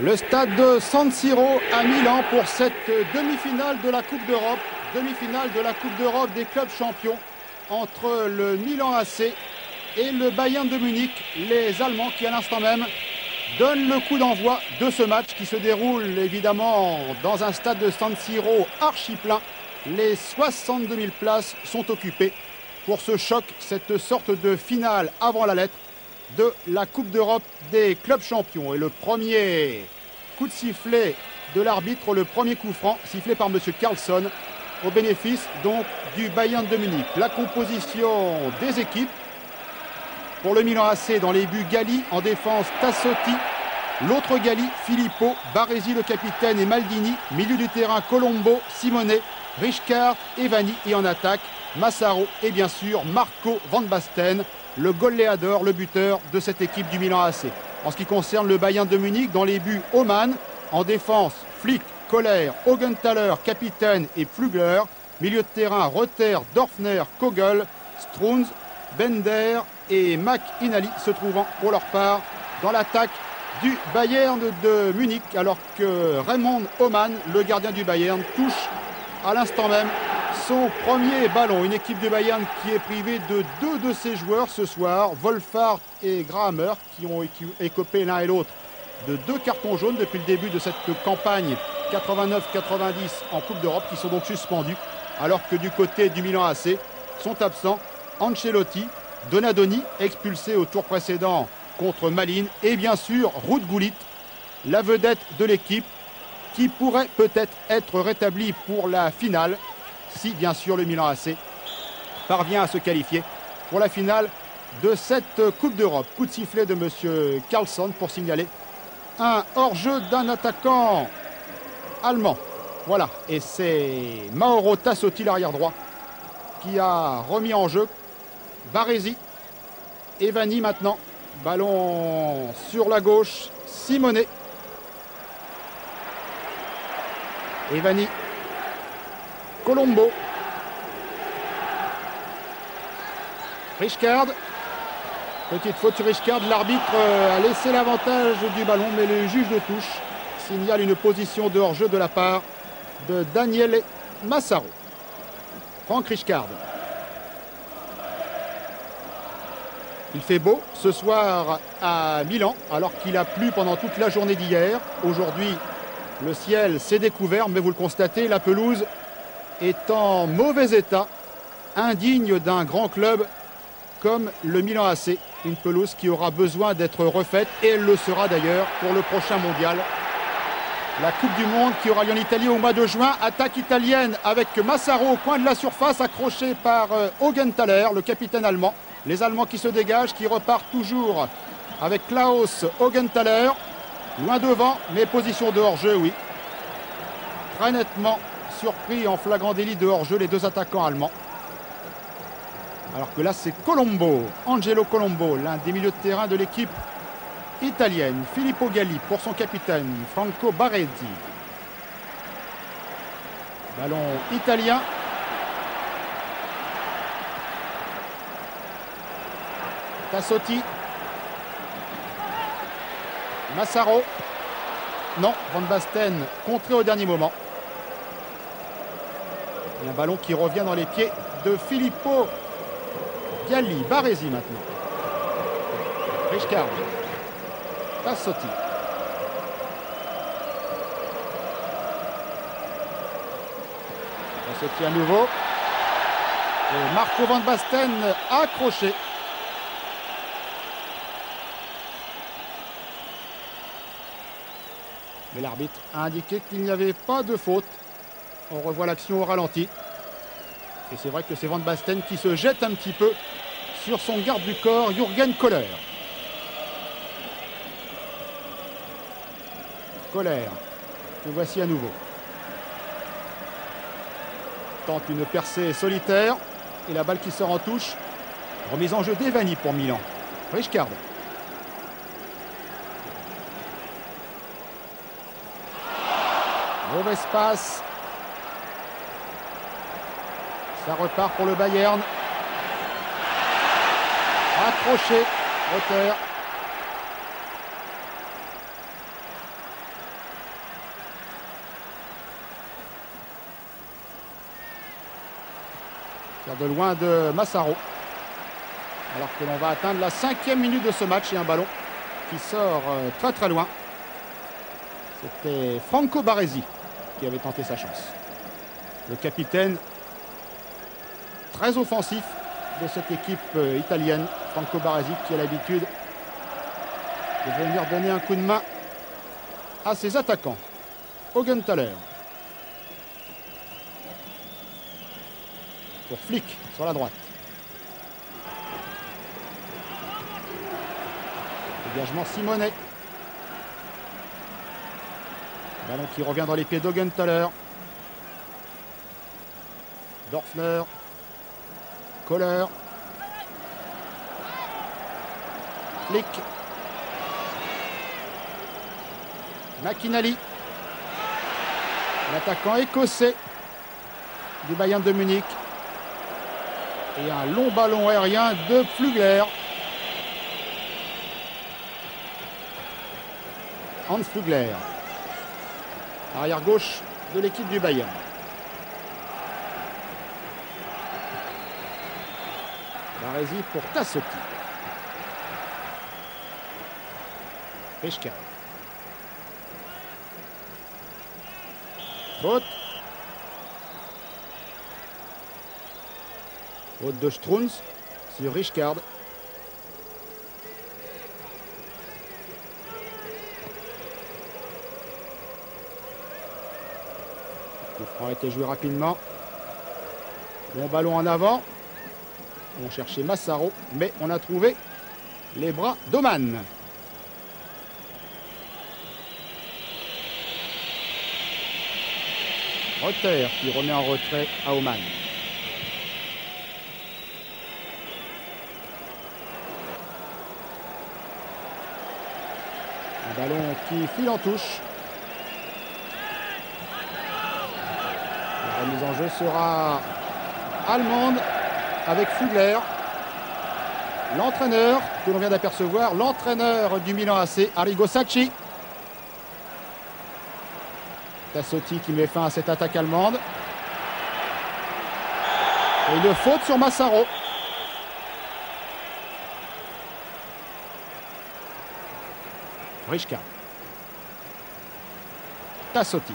Le stade de San Siro à Milan pour cette demi-finale de la Coupe d'Europe. Demi-finale de la Coupe d'Europe des clubs champions entre le Milan AC et le Bayern de Munich. Les Allemands qui à l'instant même donnent le coup d'envoi de ce match qui se déroule évidemment dans un stade de San Siro archi plein. Les 62 000 places sont occupées pour ce choc, cette sorte de finale avant la lettre de la Coupe d'Europe des clubs champions. Et le premier coup de sifflet de l'arbitre, le premier coup franc sifflé par M. Karlsson au bénéfice donc du Bayern de Munich. La composition des équipes pour le Milan AC: dans les buts, Galli, en défense Tassotti, l'autre Galli, Filippo, Baresi le capitaine et Maldini, milieu du terrain Colombo, Simone, Rijkaard et Vanni, et en attaque Massaro et bien sûr Marco Van Basten, le goleador, le buteur de cette équipe du Milan AC. En ce qui concerne le Bayern de Munich, dans les buts, Oman, en défense Flick, Kohler, Augenthaler, capitaine et Pflugler, milieu de terrain Reuter, Dorfner, Kogel, Strunz, Bender et McInally se trouvant pour leur part dans l'attaque du Bayern de Munich, alors que Raymond Oman, le gardien du Bayern, touche à l'instant même son premier ballon. Une équipe du Bayern qui est privée de deux de ses joueurs ce soir, Wolfhard et Grahammer, qui ont écopé l'un et l'autre de 2 cartons jaunes depuis le début de cette campagne 89-90 en Coupe d'Europe, qui sont donc suspendus, alors que du côté du Milan AC sont absents Ancelotti, Donadoni, expulsé au tour précédent contre Malines, et bien sûr Ruud Gullit, la vedette de l'équipe, qui pourrait peut-être être rétabli pour la finale, si bien sûr le Milan AC parvient à se qualifier pour la finale de cette Coupe d'Europe. Coup de sifflet de M. Karlsson pour signaler un hors-jeu d'un attaquant allemand. Voilà, et c'est Mauro Tassotti, l'arrière droit, qui a remis en jeu Baresi et Vanni maintenant. Ballon sur la gauche, Simone. Et Vanni. Colombo. Rijkaard. Petite faute sur Rijkaard. L'arbitre a laissé l'avantage du ballon, mais le juge de touche signale une position de hors-jeu de la part de Daniele Massaro. Franck Rijkaard. Il fait beau ce soir à Milan, alors qu'il a plu pendant toute la journée d'hier. Aujourd'hui, le ciel s'est découvert, mais vous le constatez, la pelouse est en mauvais état, indigne d'un grand club comme le Milan AC. Une pelouse qui aura besoin d'être refaite, et elle le sera d'ailleurs pour le prochain mondial. La Coupe du Monde qui aura lieu en Italie au mois de juin. Attaque italienne avec Massaro au coin de la surface, accroché par Augenthaler, le capitaine allemand. Les Allemands qui se dégagent, qui repartent toujours avec Klaus Augenthaler. Loin devant, mais position de hors-jeu, oui. Très nettement surpris en flagrant délit de hors-jeu les deux attaquants allemands. Alors que là, c'est Colombo, Angelo Colombo, l'un des milieux de terrain de l'équipe italienne. Filippo Galli pour son capitaine, Franco Baresi. Ballon italien. Tassotti. Massaro. Non, Van Basten contré au dernier moment. Et un ballon qui revient dans les pieds de Filippo Galli. Baresi maintenant. Rijkaard. Tassotti. Tassotti à nouveau. Et Marco Van Basten accroché. Mais l'arbitre a indiqué qu'il n'y avait pas de faute. On revoit l'action au ralenti. Et c'est vrai que c'est Van Basten qui se jette un petit peu sur son garde du corps, Jürgen Kohler. Kohler, le voici à nouveau. Tente une percée solitaire. Et la balle qui sort en touche. Remise en jeu d'Evani pour Milan. Rijkaard. Mauvaise passe. Ça repart pour le Bayern. Accroché. Reuter. Tire de loin de Massaro. Alors que l'on va atteindre la 5e minute de ce match et un ballon qui sort très très loin. C'était Franco Baresi qui avait tenté sa chance. Le capitaine très offensif de cette équipe italienne, Franco Baresi, qui a l'habitude de venir donner un coup de main à ses attaquants. Augenthaler. Pour Flick sur la droite. Dégagement Simonet. Ballon qui revient dans les pieds d'Augenthaler. Dorfner. Kohler. Flick. McInally. L'attaquant écossais du Bayern de Munich. Et un long ballon aérien de Flügler. Hans Flügler. Arrière gauche de l'équipe du Bayern. Baresi pour Tassotti. Richka. Faute. Faute de Strunz sur Richkard. Le franc a été joué rapidement. Bon ballon en avant. On cherchait Massaro, mais on a trouvé les bras d'Oman. Reuter qui remet en retrait à Oman. Un ballon qui file en touche. La remise en jeu sera allemande avec Flügler. L'entraîneur que l'on vient d'apercevoir, l'entraîneur du Milan AC, Arrigo Sacchi. Tassotti qui met fin à cette attaque allemande. Et une faute sur Massaro. Richka. Tassotti.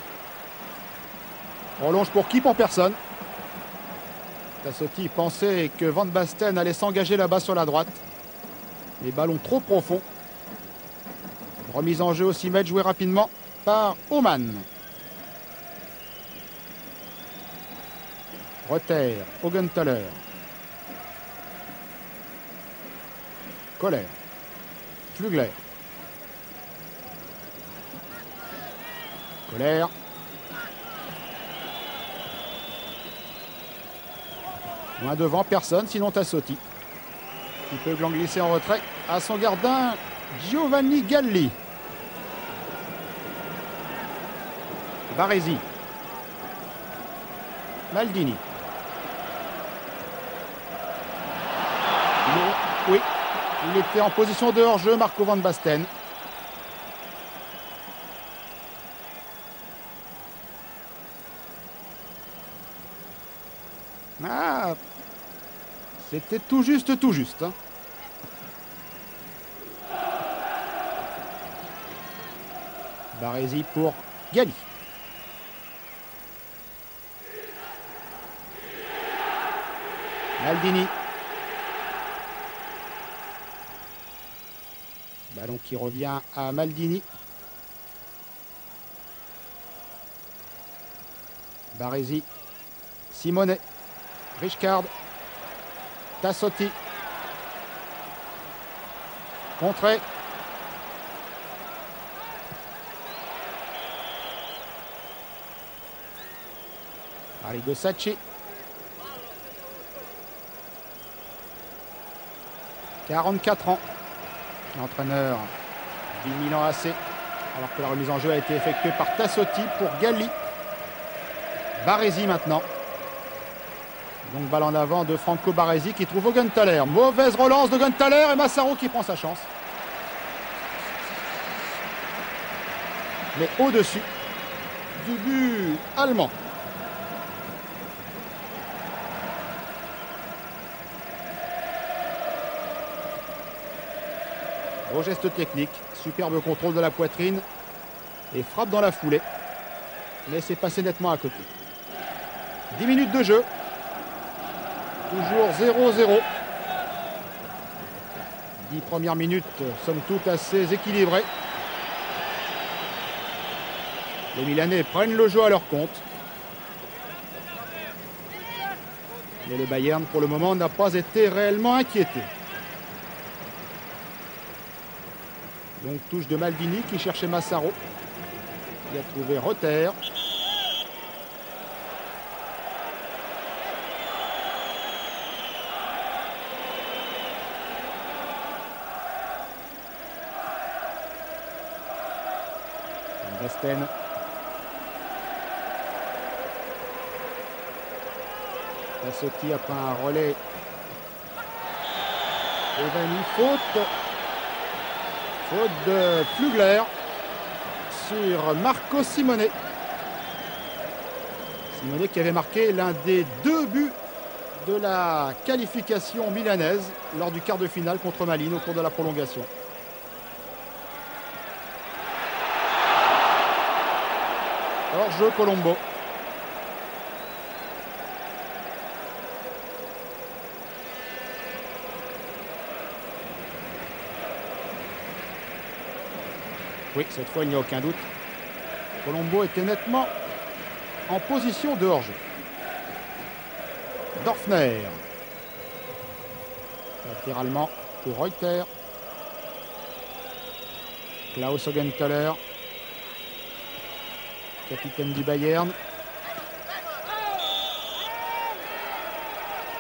Prolonge pour qui? Pour personne. Tassotti pensait que Van Basten allait s'engager là-bas sur la droite. Les ballons trop profonds. Remise en jeu aussi, joué rapidement par Oman. Reuter, Augenthaler. Kohler. Flügler. Kohler. Loin devant, personne, sinon Tassotti. Il peut glisser en retrait à son gardien Giovanni Galli. Baresi. Maldini. Oui, il était en position de hors-jeu, Marco Van Basten. Ah, c'était tout juste, hein. Baresi pour Galli. Maldini. Ballon qui revient à Maldini. Baresi. Simonet. Richkard. Tassotti. Contré. Arrigo Sacchi. 44 ans. L'entraîneur du Milan AC. Alors que la remise en jeu a été effectuée par Tassotti pour Galli. Baresi maintenant. Donc balle en avant de Franco Baresi qui trouve Augenthaler. Mauvaise relance d'Augenthaler et Massaro qui prend sa chance. Mais au-dessus du but allemand. Beau geste technique, superbe contrôle de la poitrine et frappe dans la foulée. Mais c'est passé nettement à côté. 10 minutes de jeu. Toujours 0-0. 10 premières minutes, somme toute assez équilibrées. Les Milanais prennent le jeu à leur compte. Mais le Bayern, pour le moment, n'a pas été réellement inquiété. Donc touche de Maldini qui cherchait Massaro. Il a trouvé Reuter. Basten. Tassotti après un relais. Evani, faute. Faute de Flugler sur Marco Simone. Simone qui avait marqué l'un des 2 buts de la qualification milanaise lors du quart de finale contre Malines au cours de la prolongation. Hors-jeu Colombo. Oui, cette fois, il n'y a aucun doute. Colombo était nettement en position de hors-jeu. Dorfner. Latéralement pour Reuter. Klaus Augenthaler. Capitaine du Bayern.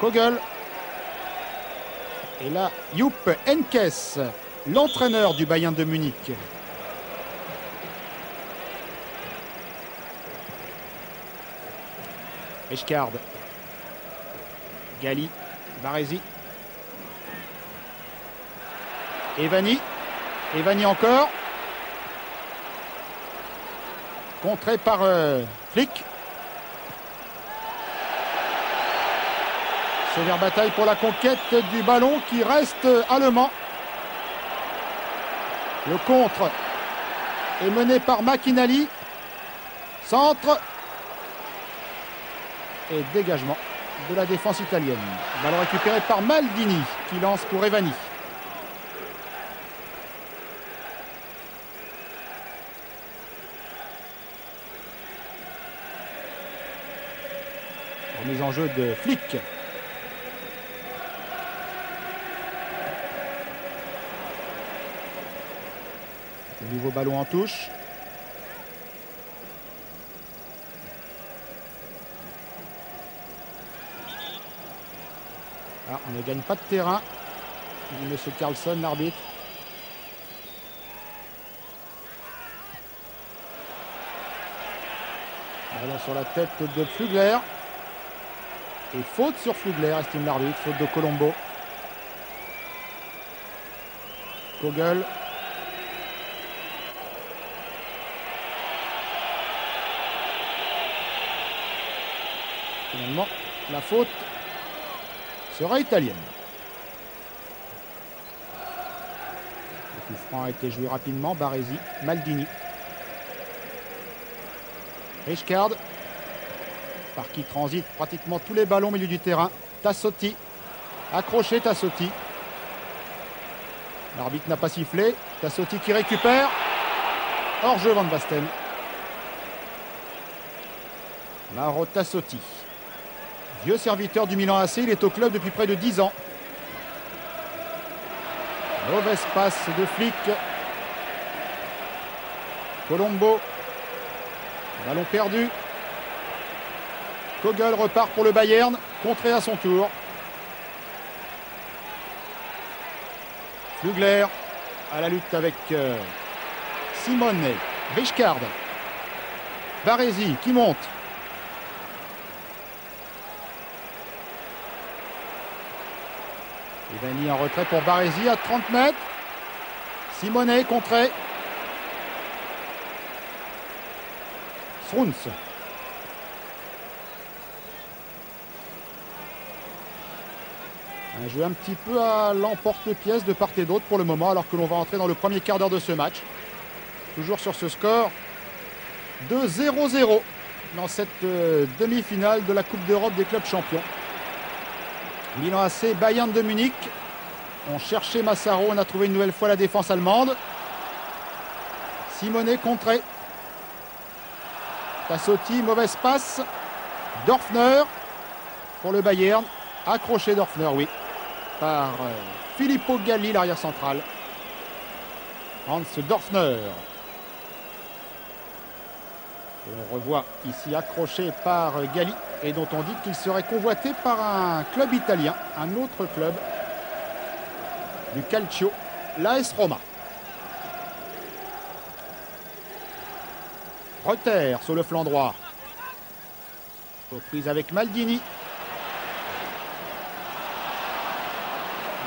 Kogel. Et là, Jupp Heynckes, l'entraîneur du Bayern de Munich. Richcard. Gali. Baresi. Evani. Evani encore. Contré par Flick. Sévère bataille pour la conquête du ballon qui reste allemand. Le contre est mené par McInally. Centre. Et dégagement de la défense italienne. Ballon récupéré par Maldini qui lance pour Evani. Remise en jeu de Flick. Le nouveau ballon en touche. Ah, on ne gagne pas de terrain, dit M. Carlson, l'arbitre. Ballon sur la tête de Flugler. Et faute sur Flugler, estime l'arbitre. Faute de Colombo. Kogel. Finalement, la faute sera italienne. Le coup franc a été joué rapidement. Baresi, Maldini. Richcard, par qui transite pratiquement tous les ballons au milieu du terrain. Tassotti, accroché Tassotti. L'arbitre n'a pas sifflé. Tassotti qui récupère. Hors-jeu Van Basten. Mauro Tassotti. Vieux serviteur du Milan AC, il est au club depuis près de 10 ans. Mauvaise passe de Flick. Colombo. Ballon perdu. Kogel repart pour le Bayern, contré à son tour. Flugler à la lutte avec Simone. Richcard. Baresi qui monte. Evani en retrait pour Baresi à 30 mètres. Simone contré. Sruns. Un jeu un petit peu à l'emporte-pièce de part et d'autre pour le moment, alors que l'on va entrer dans le premier quart d'heure de ce match. Toujours sur ce score de 0-0 dans cette demi-finale de la Coupe d'Europe des clubs champions. Milan AC, Bayern de Munich. On cherchait Massaro, on a trouvé une nouvelle fois la défense allemande. Simone contré. Tassotti, mauvaise passe. Dorfner pour le Bayern. Accroché Dorfner, oui, par Filippo Galli, l'arrière central. Hans Dorfner. Et on revoit ici accroché par Galli et dont on dit qu'il serait convoité par un club italien, un autre club du Calcio, l'AS Roma. Reuter sur le flanc droit. Reprise avec Maldini.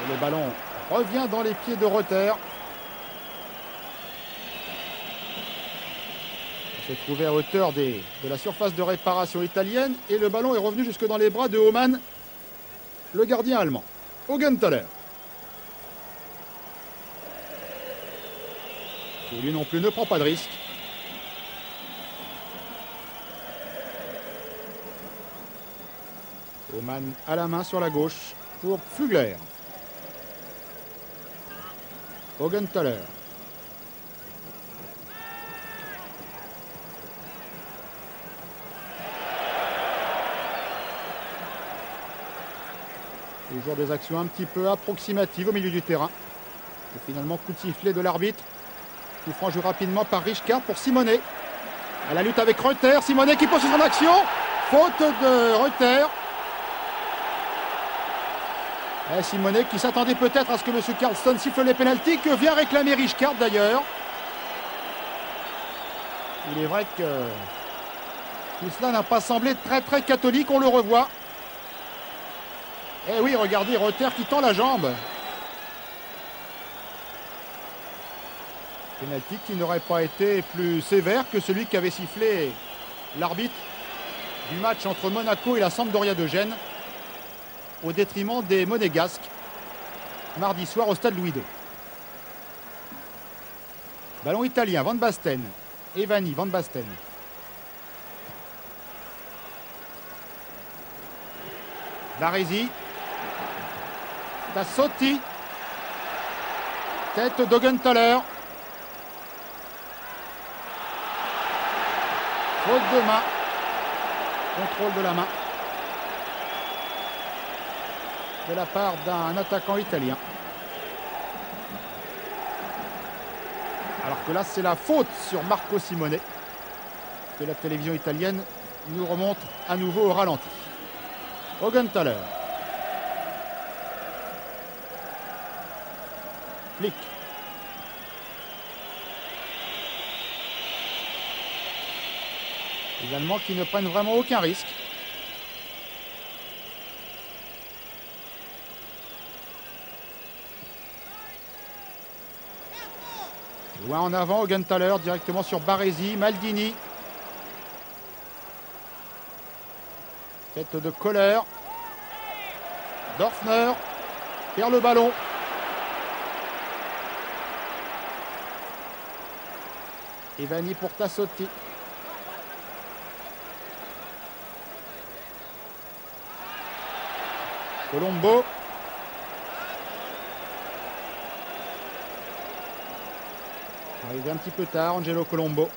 Et le ballon revient dans les pieds de Reuter. On s'est trouvé à hauteur de la surface de réparation italienne et le ballon est revenu jusque dans les bras de Homan, le gardien allemand. Augenthaler. Et lui non plus ne prend pas de risque. Homan à la main sur la gauche pour Fugler. Augenthaler. Toujours des actions un petit peu approximatives au milieu du terrain. Et finalement, coup de sifflet de l'arbitre. Coup franc joué rapidement par Richkart pour Simone. À la lutte avec Reuter. Simone qui poursuit son action. Faute de Reuter. Et Simone qui s'attendait peut-être à ce que M. Carlsson siffle les pénaltys, que vient réclamer Richkart d'ailleurs. Il est vrai que tout cela n'a pas semblé très catholique, on le revoit. Eh oui, regardez, Reuter qui tend la jambe. Pénalty qui n'aurait pas été plus sévère que celui qu'avait sifflé l'arbitre du match entre Monaco et la Sampdoria de Gênes, au détriment des Monégasques, mardi soir au stade Louis II. Ballon italien, Van Basten. Evani, Van Basten. Baresi. Tassotti. Tête d'Augenthaler. Faute de main. Contrôle de la main de la part d'un attaquant italien. Alors que là, c'est la faute sur Marco Simone que la télévision italienne nous remonte à nouveau au ralenti. Augenthaler. Flick. Les Allemands qui ne prennent vraiment aucun risque. Loin en avant, Augenthaler directement sur Baresi, Maldini. Tête de Kohler. Dorfner perd le ballon. Evani pour Tassotti. Colombo. Arrivé un petit peu tard, Angelo Colombo.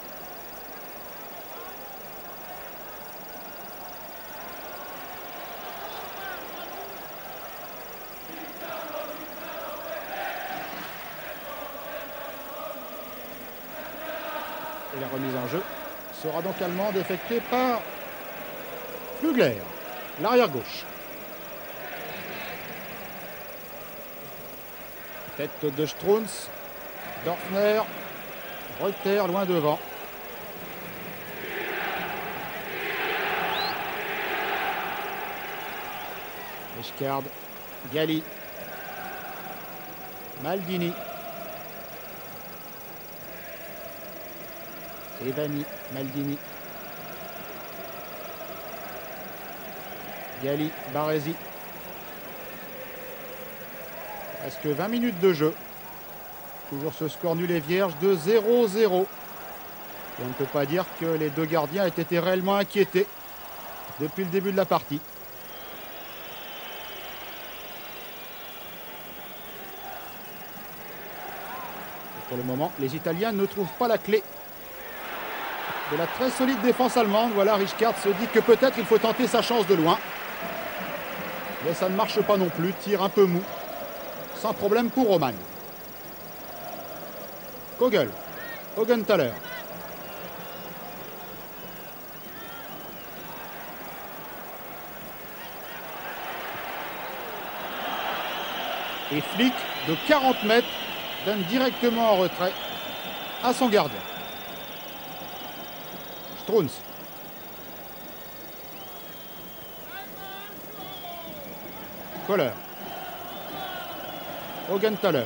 Et la remise en jeu sera donc allemande, effectuée par Fugler, l'arrière gauche. Tête de Strunz, Dorfner, Reuter loin devant. Richkart, Galli, Maldini, Evani, Maldini, Galli, Baresi, Presque 20 minutes de jeu. Toujours ce score nul et vierge de 0-0. On ne peut pas dire que les deux gardiens aient été réellement inquiétés depuis le début de la partie. Et pour le moment, les Italiens ne trouvent pas la clé de la très solide défense allemande. Voilà, Rijkaard se dit que peut-être il faut tenter sa chance de loin. Mais ça ne marche pas non plus. Tir un peu mou. Sans problème pour Roman. Kogel. Augenthaler. Et Flick, de 40 mètres, donne directement en retrait à son gardien. Strunz. Kohler. Augenthaler.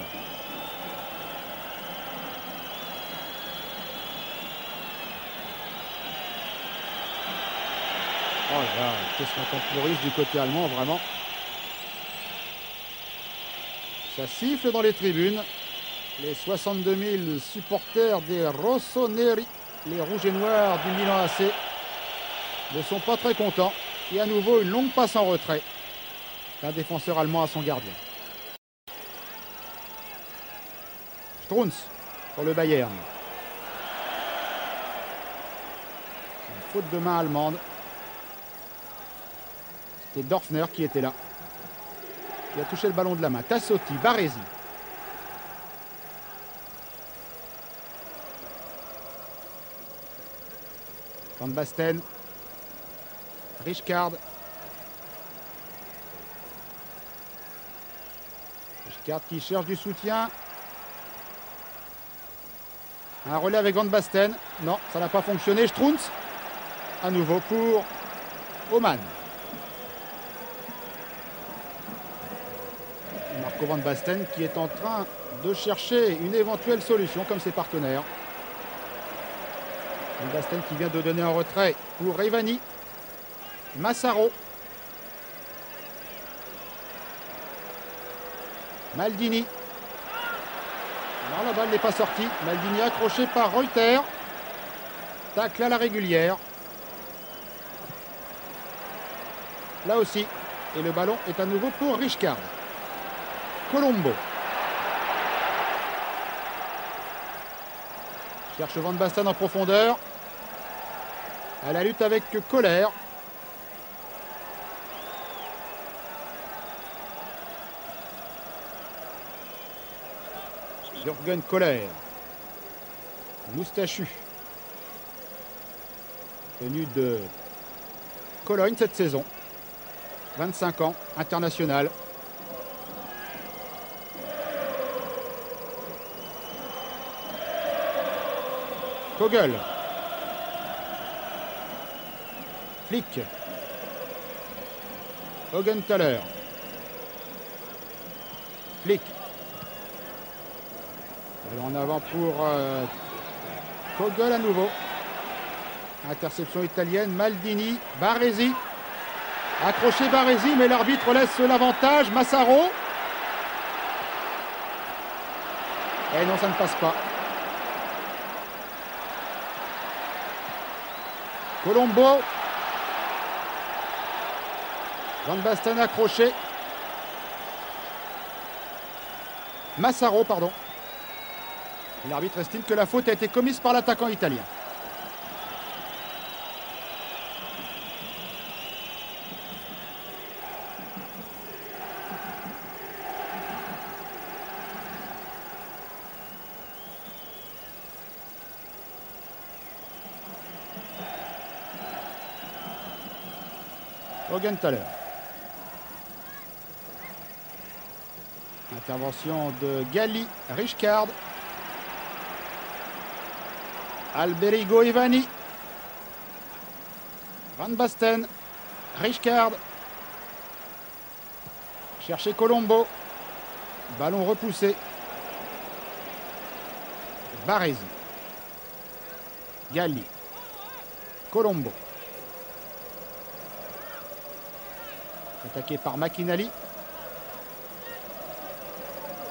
Oh là là, qu'est-ce qu'on temporise du côté allemand, vraiment. Ça siffle dans les tribunes. Les 62 000 supporters des Rossoneri, les rouges et noirs du Milan AC, ne sont pas très contents. Et à nouveau, une longue passe en retrait d'un défenseur allemand à son gardien. Strunz pour le Bayern. Une faute de main allemande. C'était Dorfner qui était là. Il a touché le ballon de la main. Tassotti, Baresi. Van Basten. Rijkaard. Rijkaard qui cherche du soutien. Un relais avec Van Basten. Non, ça n'a pas fonctionné. Strunz. À nouveau pour Oman. Marco Van Basten qui est en train de chercher une éventuelle solution comme ses partenaires. Van Basten qui vient de donner un retrait pour Revani. Massaro. Maldini. Alors la balle n'est pas sortie. Maldini accroché par Reuter. Tacle à la régulière. Là aussi. Et le ballon est à nouveau pour Rijkaard. Colombo. Cherche Van Basten en profondeur. À la lutte avec Kohler. Jürgen Kohler. Moustachu. Venu de Cologne cette saison. 25 ans, international. Kogel. Flick. Augenthaler. Flick. Alors en avant pour Kogel à nouveau. Interception italienne. Maldini. Baresi. Accroché Baresi, mais l'arbitre laisse l'avantage. Massaro. Et non, ça ne passe pas. Colombo. Van Basten accroché. Massaro, pardon. L'arbitre estime que la faute a été commise par l'attaquant italien. Augenthaler. Intervention de Galli, Rijkaard. Alberigo Ivani. Van Basten. Rijkaard. Chercher Colombo. Ballon repoussé. Baresi. Galli. Colombo. Attaqué par Machinali.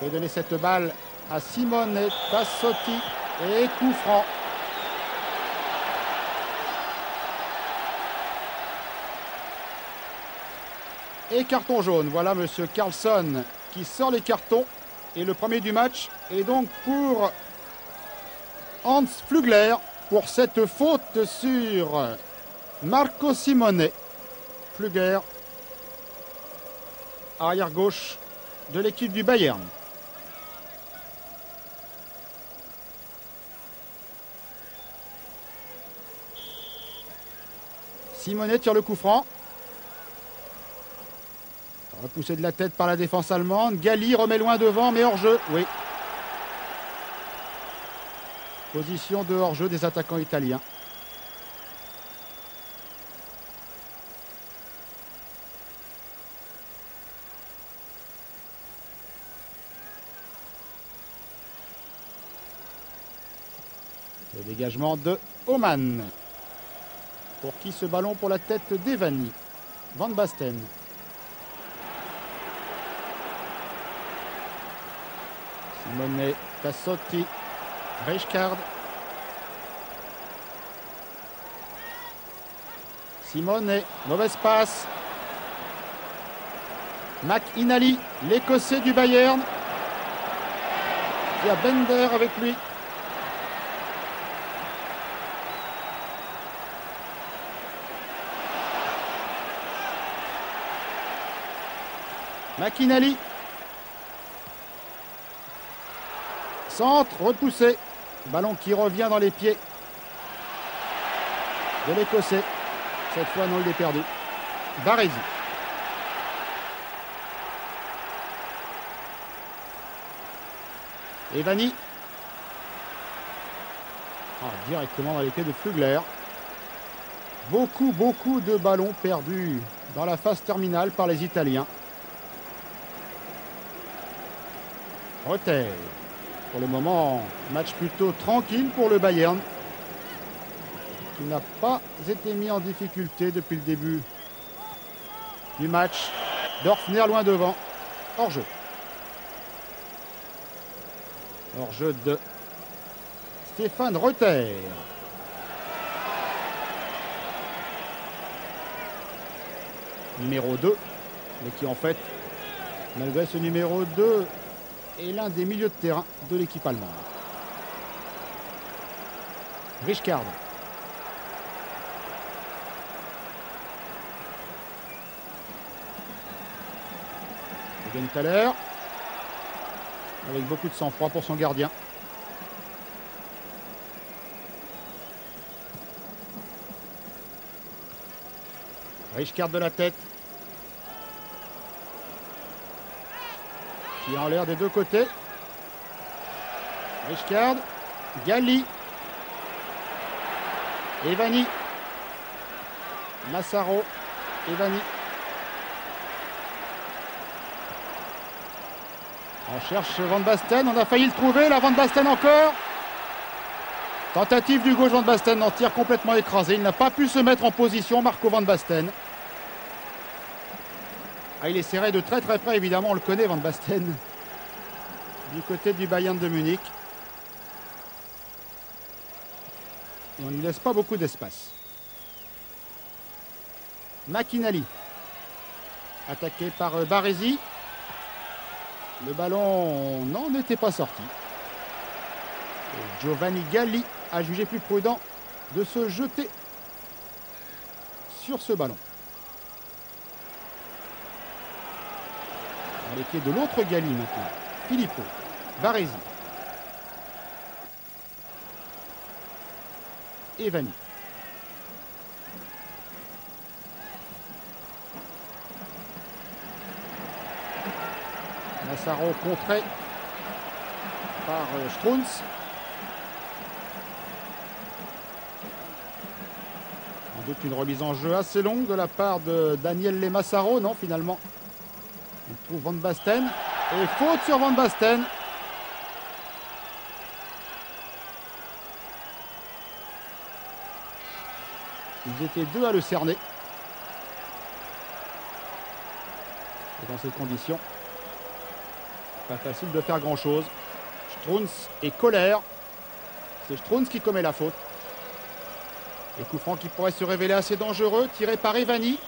fait donner cette balle à Simone Tassotti et coup franc. Et carton jaune. Voilà monsieur Carlson qui sort les cartons. Et le premier du match est donc pour Hans Flugler pour cette faute sur Marco Simone. Flugler, arrière gauche de l'équipe du Bayern. Simone tire le coup franc. Repoussé de la tête par la défense allemande. Galli remet loin devant, mais hors-jeu. Oui. Position de hors-jeu des attaquants italiens. Le dégagement de Oman. Pour qui ce ballon pour la tête d'Evani. Van Basten. Simone Tassotti. Reichkard. Simone, mauvaise passe. McInally, l'Écossais du Bayern. Il y a Bender avec lui. McInally. Centre, repoussé. Ballon qui revient dans les pieds de l'Écossais. Cette fois, non, il est perdu. Baresi. Evani. Directement dans les pieds de Flugler. Beaucoup de ballons perdus dans la phase terminale par les Italiens. Reuter. Pour le moment, match plutôt tranquille pour le Bayern, qui n'a pas été mis en difficulté depuis le début du match. Dorfner loin devant. Hors-jeu. Hors-jeu de Stéphane Reuter. Numéro 2, mais qui en fait, malgré ce numéro 2, est l'un des milieux de terrain de l'équipe allemande. Reichkard. Genthaler. Avec beaucoup de sang-froid pour son gardien. Reichkard de la tête. Qui est en l'air des deux côtés. Reichkard. Galli. Evani. Massaro. Evani. On cherche Van Basten. On a failli le trouver. La Van Basten encore. Tentative du gauche Van Basten en tir complètement écrasé. Il n'a pas pu se mettre en position. Marco Van Basten. Il est serré de très près, évidemment, on le connaît, Van Basten, du côté du Bayern de Munich. Et on ne lui laisse pas beaucoup d'espace. McInally, attaqué par Baresi. Le ballon n'en était pas sorti. Et Giovanni Galli a jugé plus prudent de se jeter sur ce ballon. Les pieds de l'autre Galli maintenant. Filippo. Baresi. Evani. Massaro contré par Strunz. Sans doute une remise en jeu assez longue de la part de Daniele Massaro. Non, finalement. On trouve Van Basten. Et faute sur Van Basten. Ils étaient deux à le cerner. Et dans ces conditions, Pas facile de faire grand-chose. Strunz et colère. C'est Strunz qui commet la faute. Et coup franc qui pourrait se révéler assez dangereux, tiré par Evani.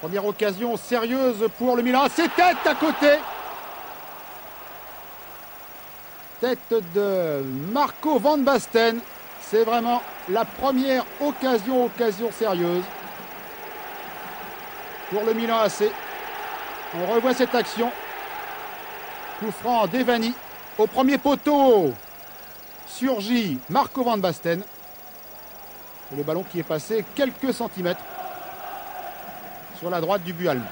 Première occasion sérieuse pour le Milan. C'est tête à côté. Tête de Marco Van Basten. C'est vraiment la première occasion sérieuse pour le Milan AC. On revoit cette action. Coup franc d'Evani. Au premier poteau surgit Marco Van Basten. Et le ballon qui est passé quelques centimètres sur la droite du but allemand.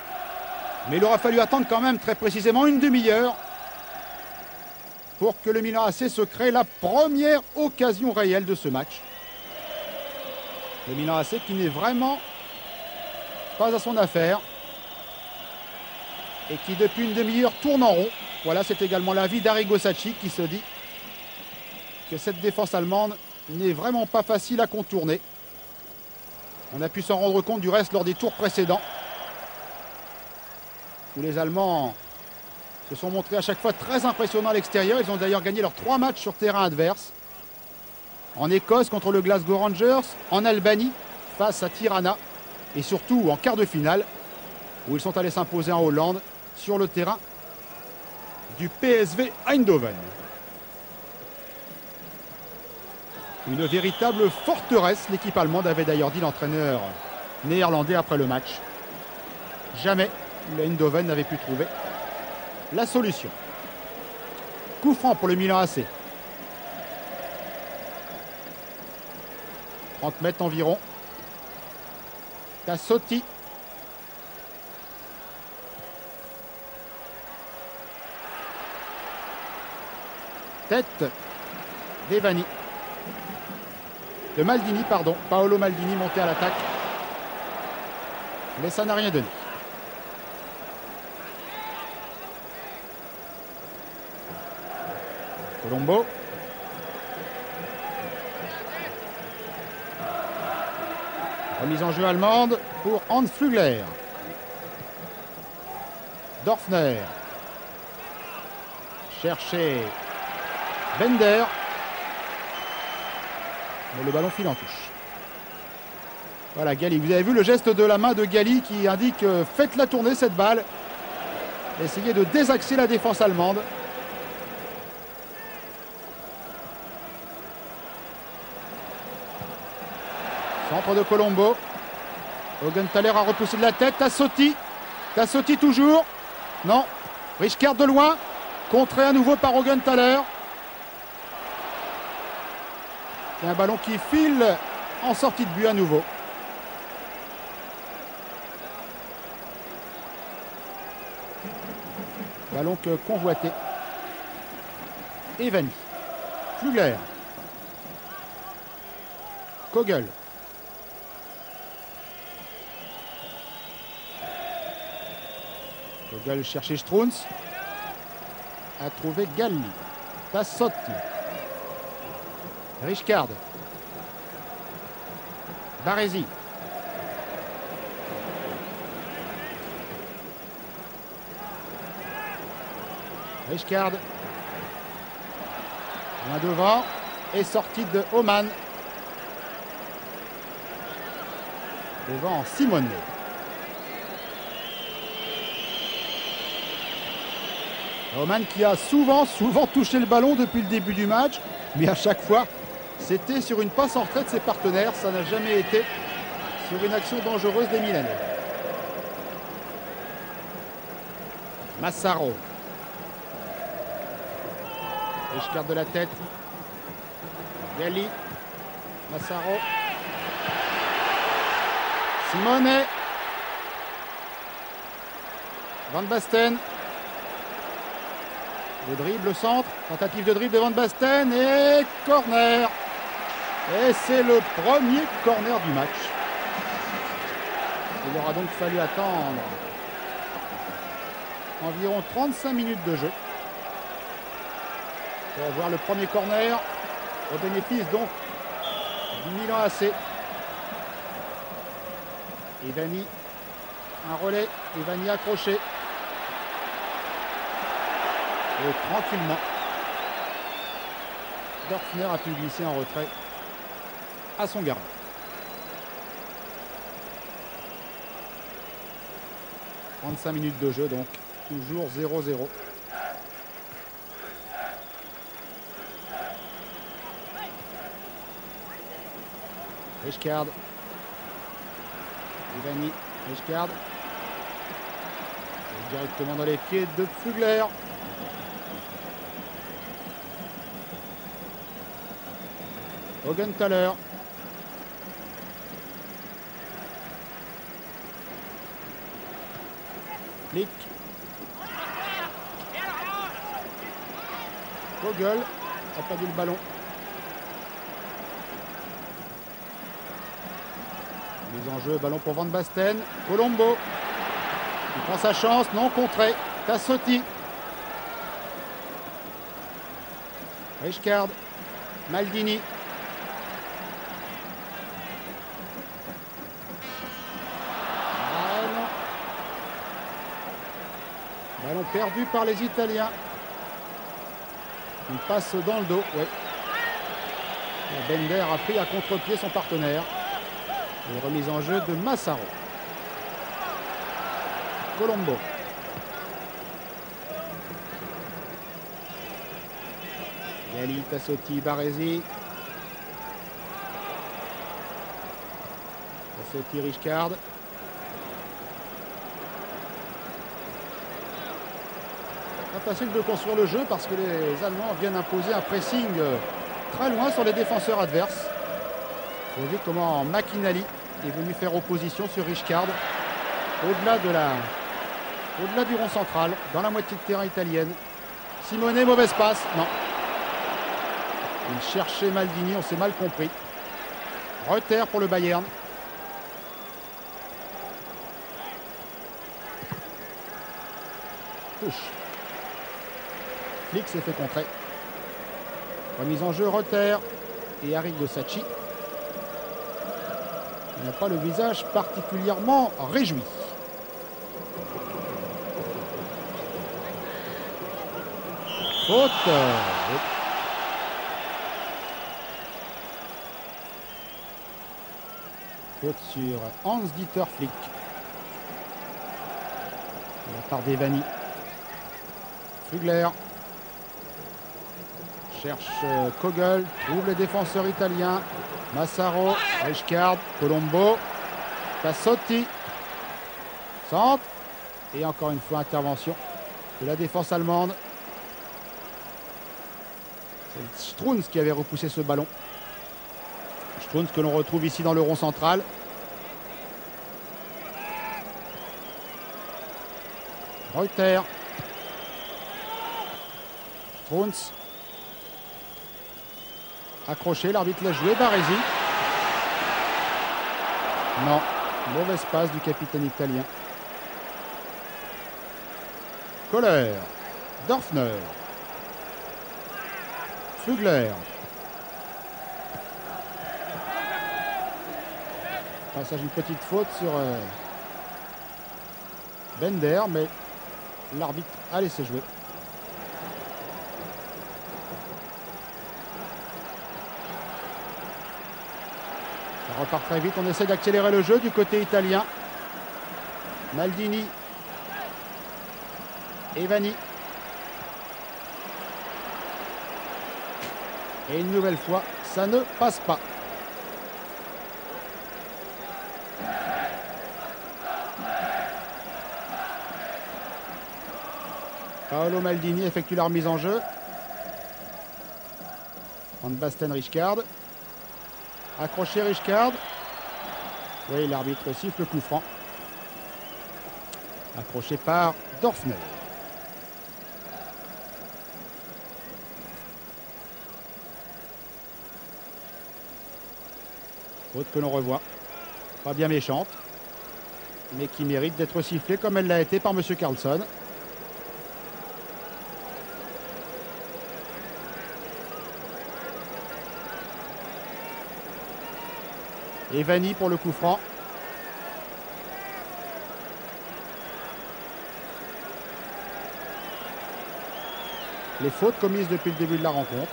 Mais il aura fallu attendre quand même très précisément une demi-heure pour que le Milan AC se crée la première occasion réelle de ce match. Le Milan AC qui n'est vraiment pas à son affaire et qui depuis une demi-heure tourne en rond. Voilà, c'est également l'avis d'Arrigo Sacchi qui se dit que cette défense allemande n'est vraiment pas facile à contourner. On a pu s'en rendre compte du reste lors des tours précédents, où les Allemands se sont montrés à chaque fois très impressionnants à l'extérieur. Ils ont d'ailleurs gagné leurs 3 matchs sur terrain adverse. En Écosse contre le Glasgow Rangers, en Albanie face à Tirana, et surtout en quart de finale, où ils sont allés s'imposer en Hollande sur le terrain du PSV Eindhoven. Une véritable forteresse, l'équipe allemande, avait d'ailleurs dit l'entraîneur néerlandais après le match. Jamais le Eindhoven n'avait pu trouver la solution. Coup franc pour le Milan AC. 30 mètres environ. Tassotti. Tête d'Evani. De Maldini, pardon. Paolo Maldini monté à l'attaque. Mais ça n'a rien donné. Colombo. Remise en jeu allemande pour Hans Flügler. Dorfner. Chercher Bender. Mais le ballon file en touche. Voilà, Gali. Vous avez vu le geste de la main de Gali qui indique faites-la tourner cette balle. Essayez de désaxer la défense allemande. Centre de Colombo. Augenthaler a repoussé de la tête. Tassotti. Tassotti toujours. Non. Richkart de loin. Contré à nouveau par Augenthaler. C'est un ballon qui file en sortie de but à nouveau. Ballon que convoité. Evani. Flügler. Kogel. Kogel chercher Strunz. A trouvé Galli. Tassotti. Richkart. Baresi. Richkart. Loin devant. Et sortie de Oman. Devant Simone. Oman qui a souvent touché le ballon depuis le début du match. Mais à chaque fois, c'était sur une passe en retrait de ses partenaires. Ça n'a jamais été sur une action dangereuse des Milanais. Massaro. Richkart de la tête. Galli. Massaro. Simone. Van Basten. Le dribble, le centre. Tentative de dribble de Van Basten. Et corner. Et c'est le premier corner du match. Il aura donc fallu attendre environ 35 minutes de jeu pour voir le premier corner au bénéfice donc du Milan AC. Evani, un relais, Evani accroché. Et tranquillement, Dorfner a pu glisser en retrait à son gardien. « 35 minutes de jeu, donc toujours 0-0. Richcard. Ivani. Richcard. Directement dans les pieds de Pfugler. Augenthaler. Flick. Vogel a perdu le ballon. Mise en jeu, ballon pour Van Basten. Colombo. Il prend sa chance, non contré. Tassotti. Richcard. Maldini. Ah non. Ballon perdu par les Italiens. Une passe dans le dos, oui. Bender a pris à contre-pied son partenaire. Et remise en jeu de Massaro. Colombo. Gali, Tassotti, Baresi. Tassotti, Richcard. Pas facile de construire le jeu parce que les Allemands viennent imposer un pressing très loin sur les défenseurs adverses. Vous avez vu comment McInally est venu faire opposition sur Richcard au-delà du rond central, dans la moitié de terrain italienne. Simone, mauvaise passe. Non. Il cherchait Maldini, on s'est mal compris. Reuter pour le Bayern. Touche. Flick s'est fait contrer. Remise en jeu, Reuter et Arrigo Sacchi. Il n'a pas le visage particulièrement réjoui. Faute. Faute sur Hans-Dieter Flick. De la part d'Evani. Pfugler. Cherche Kogel. Trouve les défenseurs italiens. Massaro. Richcard. Colombo. Tassotti. Centre. Et encore une fois intervention de la défense allemande. C'est Strunz qui avait repoussé ce ballon. Strunz que l'on retrouve ici dans le rond central. Reuter. Strunz. Accroché, l'arbitre l'a joué. Baresi. Non, mauvaise passe du capitaine italien. Kohler. Dorfner. Pfugler. Passage une petite faute sur Bender, mais l'arbitre a laissé jouer. Ça repart très vite, on essaie d'accélérer le jeu du côté italien. Maldini. Evani. Et une nouvelle fois, ça ne passe pas. Paolo Maldini effectue la remise en jeu. Van Basten, Richcard. Accroché Richcard. Oui, l'arbitre siffle le coup franc. Accroché par Dorfner. Faute que l'on revoit. Pas bien méchante, mais qui mérite d'être sifflée comme elle l'a été par M. Carlson. Evani pour le coup franc. les fautes commises depuis le début de la rencontre.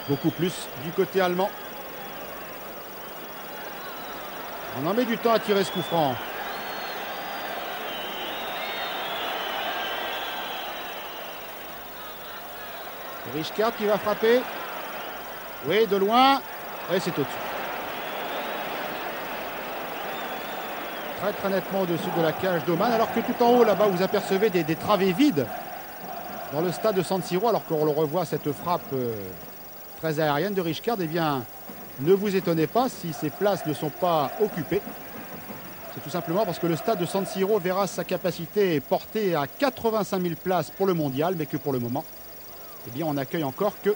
Beaucoup plus du côté allemand. On en met du temps à tirer ce coup franc. Richkard qui va frapper. Oui, de loin. Et c'est au-dessus. Très très nettement au-dessus de la cage d'Oman. Alors que tout en haut, là-bas, vous apercevez des travées vides dans le stade de San Siro. Alors qu'on le revoit, cette frappe très aérienne de Richkard. Eh bien, ne vous étonnez pas si ces places ne sont pas occupées. C'est tout simplement parce que le stade de San Siro verra sa capacité portée à 85 000 places pour le mondial. Mais que pour le moment, eh bien, on n'accueille encore que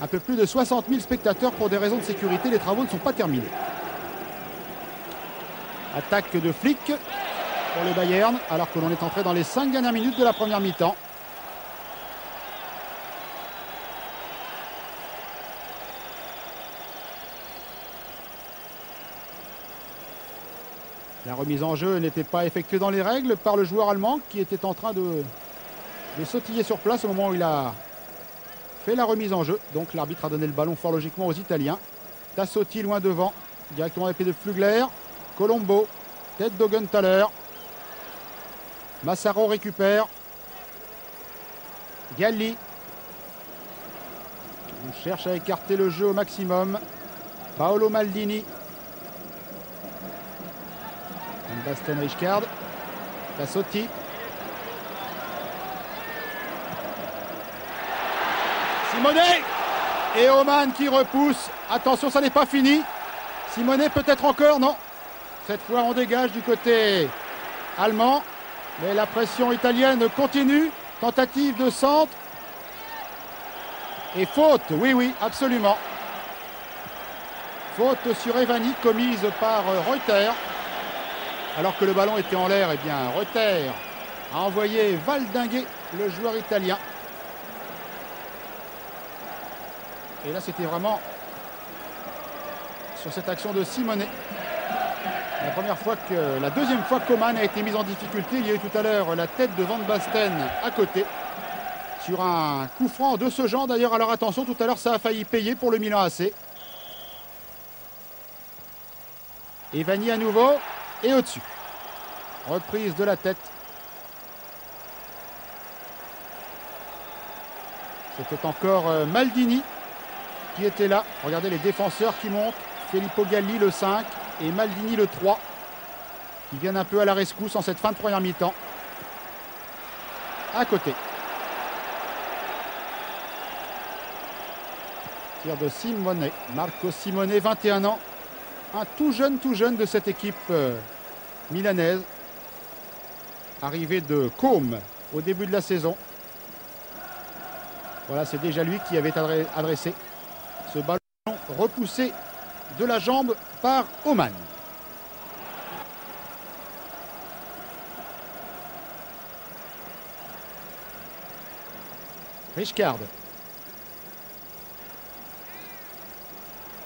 un peu plus de 60 000 spectateurs pour des raisons de sécurité. Les travaux ne sont pas terminés. Attaque de Flick pour le Bayern, alors que l'on est entré dans les 5 dernières minutes de la première mi-temps. La remise en jeu n'était pas effectuée dans les règles par le joueur allemand qui était en train de sautiller sur place au moment où il a fait la remise en jeu. Donc l'arbitre a donné le ballon fort logiquement aux Italiens. Tassotti loin devant, directement à l'épée de Flugler. Colombo, tête d'Augenthaler. Massaro récupère. Galli. On cherche à écarter le jeu au maximum. Paolo Maldini. Basten Richkard. Tassotti. Simonet. Et Oman qui repousse. Attention, ça n'est pas fini. Simonet peut-être encore, non. Cette fois, on dégage du côté allemand. Mais la pression italienne continue. Tentative de centre. Et faute, oui, absolument. Faute sur Evani commise par Reuter. Alors que le ballon était en l'air, eh bien, Reuter a envoyé valdinguer le joueur italien. Et là, c'était vraiment sur cette action de Simonet. La deuxième fois qu'Oman a été mise en difficulté. Il y a eu tout à l'heure la tête de Van Basten à côté. Sur un coup franc de ce genre d'ailleurs. Alors attention, tout à l'heure, ça a failli payer pour le Milan AC. Evani à nouveau. Et au-dessus. Reprise de la tête. C'était encore Maldini qui était là. Regardez les défenseurs qui montent. Filippo Galli le 5 et Maldini le 3 qui viennent un peu à la rescousse en cette fin de première mi-temps. À côté. Tir de Simone. Marco Simone, 21 ans. Un tout jeune de cette équipe milanaise. Arrivé de Côme au début de la saison. Voilà, c'est déjà lui qui avait adressé ce ballon repoussé de la jambe par Oman. Richkard.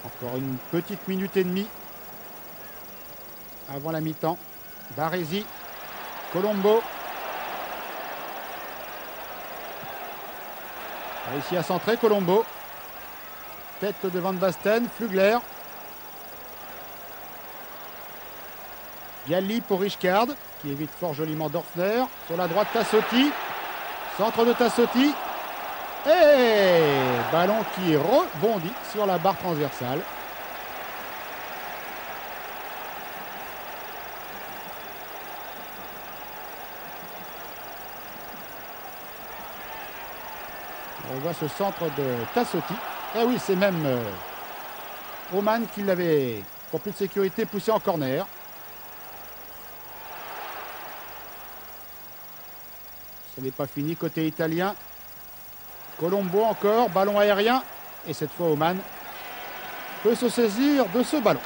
Encore une petite minute et demie avant la mi-temps. Baresi. Colombo. Réussi à centrer Colombo. Tête de Van Basten. Flugler. Galli pour Richkard qui évite fort joliment Dorfner. Sur la droite Tassotti. Centre de Tassotti. Et ballon qui rebondit sur la barre transversale. On voit ce centre de Tassotti. Et oui, c'est même Oman qui l'avait, pour plus de sécurité, poussé en corner. Ce n'est pas fini côté italien. Colombo encore, ballon aérien. Et cette fois, Oman peut se saisir de ce ballon.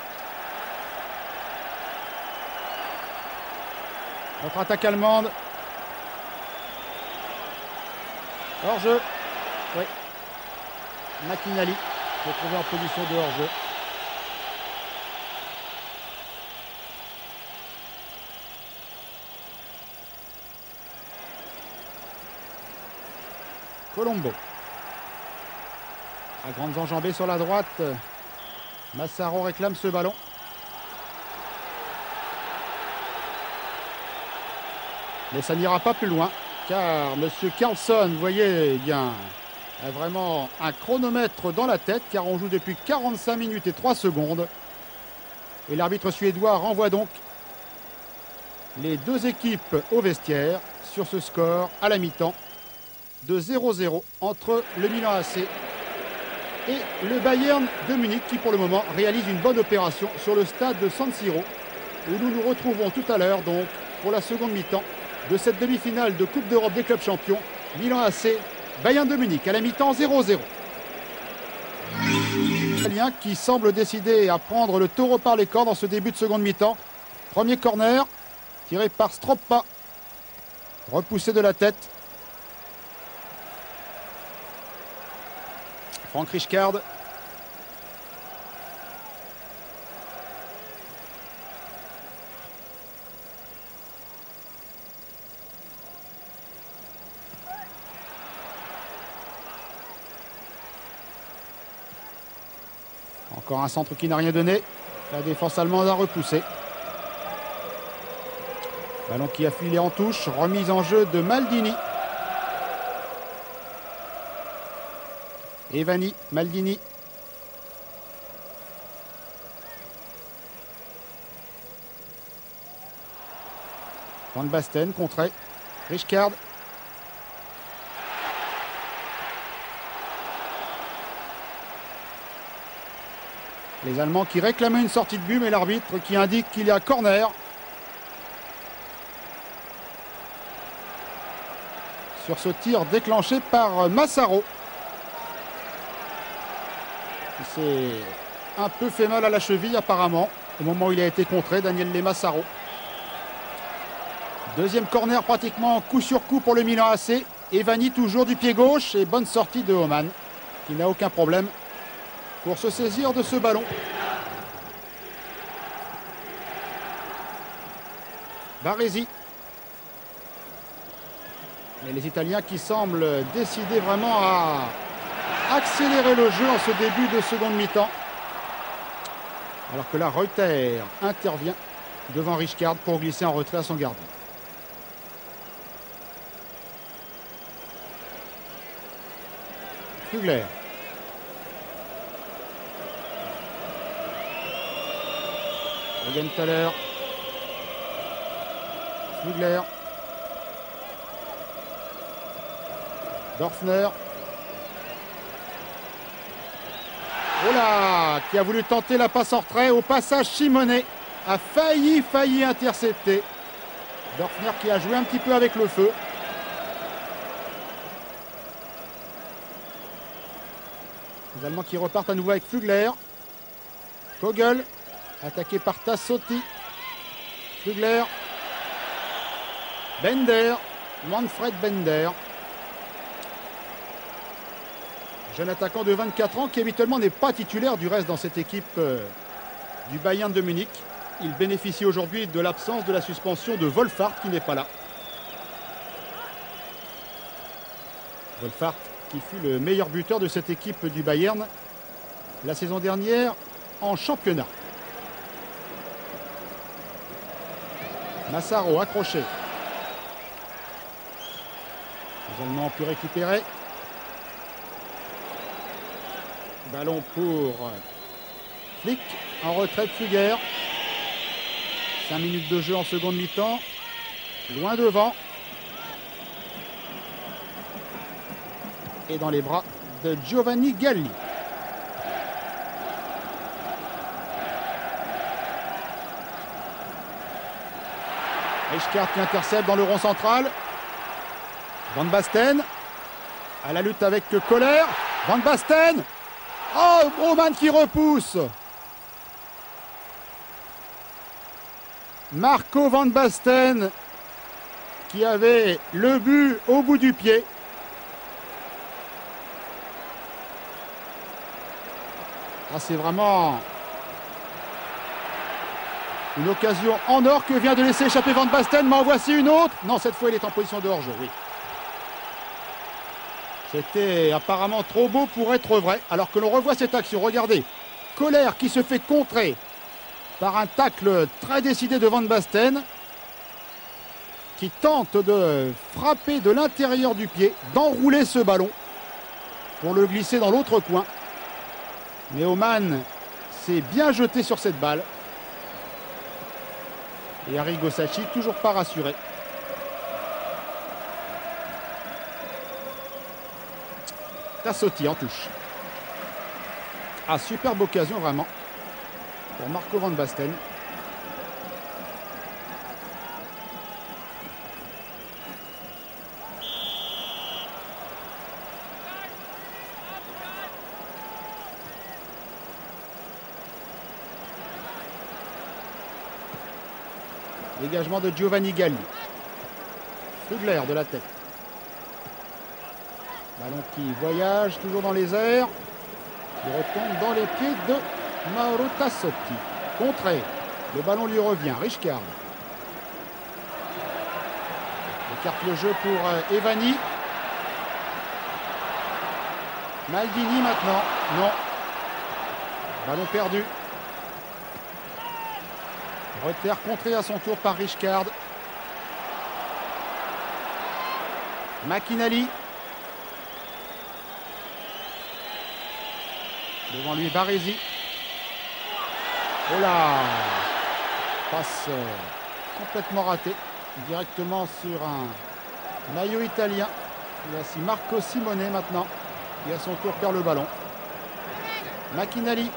Notre attaque allemande. Hors-jeu. Oui. McInally s'est trouvé en position de hors-jeu. Colombo. À grandes enjambées sur la droite. Massaro réclame ce ballon. Mais ça n'ira pas plus loin, car M. Carlson, vous voyez, eh bien, a vraiment un chronomètre dans la tête, car on joue depuis 45 minutes et 3 secondes. Et l'arbitre suédois renvoie donc les deux équipes au vestiaire sur ce score à la mi-temps de 0-0 entre le Milan AC et le Bayern de Munich, qui pour le moment réalise une bonne opération sur le stade de San Siro, où nous nous retrouvons tout à l'heure donc pour la seconde mi-temps de cette demi-finale de Coupe d'Europe des clubs champions, Milan AC, Bayern de Munich, à la mi-temps 0-0. Italien qui semble décidé à prendre le taureau par les cornes dans ce début de seconde mi-temps. Premier corner, tiré par Stroppa, repoussé de la tête. Frank Rijkaard. Encore un centre qui n'a rien donné. La défense allemande a repoussé. Ballon qui a filé en touche. Remise en jeu de Maldini. Evani, Maldini. Van Basten, contré. Rijkaard. Les Allemands qui réclamaient une sortie de but, mais l'arbitre qui indique qu'il y a corner. Sur ce tir déclenché par Massaro. Il s'est un peu fait mal à la cheville apparemment, au moment où il a été contré, Daniel Massaro. Deuxième corner pratiquement coup sur coup pour le Milan AC. Evani toujours du pied gauche et bonne sortie de Oman, qui n'a aucun problème pour se saisir de ce ballon. Baresi. Mais les Italiens qui semblent décider vraiment à accélérer le jeu en ce début de seconde mi-temps. Alors que là, Reuter intervient devant Rijkaard pour glisser en retrait à son gardien. Flugler. Rogenthaler. Flugler. Dorfner. Oh là, qui a voulu tenter la passe en retrait. Au passage, Simonet a failli intercepter. Dorfner qui a joué un petit peu avec le feu. Les Allemands qui repartent à nouveau avec Flugler. Kogel, attaqué par Tassotti. Flugler. Bender. Manfred Bender. Jeune attaquant de 24 ans qui habituellement n'est pas titulaire du reste dans cette équipe du Bayern de Munich. Il bénéficie aujourd'hui de l'absence de la suspension de Wolfhard qui n'est pas là. Wolfhard qui fut le meilleur buteur de cette équipe du Bayern la saison dernière en championnat. Massaro accroché. Les Allemands ont pu récupérer. Ballon pour Flick, en retrait de Fugger. 5 minutes de jeu en seconde mi-temps. Loin devant. Et dans les bras de Giovanni Galli. Rijkaard qui intercepte dans le rond central. Van Basten. À la lutte avec Kohler. Van Basten. Oh, Oman qui repousse. Marco Van Basten qui avait le but au bout du pied. Ah, c'est vraiment une occasion en or que vient de laisser échapper Van Basten. Mais en voici une autre. Non, cette fois il est en position de hors-jeu, oui. C'était apparemment trop beau pour être vrai. Alors que l'on revoit cette action, regardez. Kohler qui se fait contrer par un tacle très décidé de Van Basten, qui tente de frapper de l'intérieur du pied, d'enrouler ce ballon pour le glisser dans l'autre coin. Mais Oman s'est bien jeté sur cette balle. Et Arrigo Sacchi toujours pas rassuré. Tassotti en touche. Ah, superbe occasion vraiment pour Marco Van Basten. Dégagement de Giovanni Galli. Flugler de la tête. Ballon qui voyage toujours dans les airs. Il retombe dans les pieds de Mauro Tassotti. Contré. Le ballon lui revient. Richkard. Écarte le jeu pour Evani. Maldini maintenant. Non. Ballon perdu. Reuter contré à son tour par Richkard. McInally. Devant lui, Baresi. Oh là! Passe complètement ratée. Directement sur un maillot italien. Voici Marco Simone maintenant, qui à son tour perd le ballon. McInally.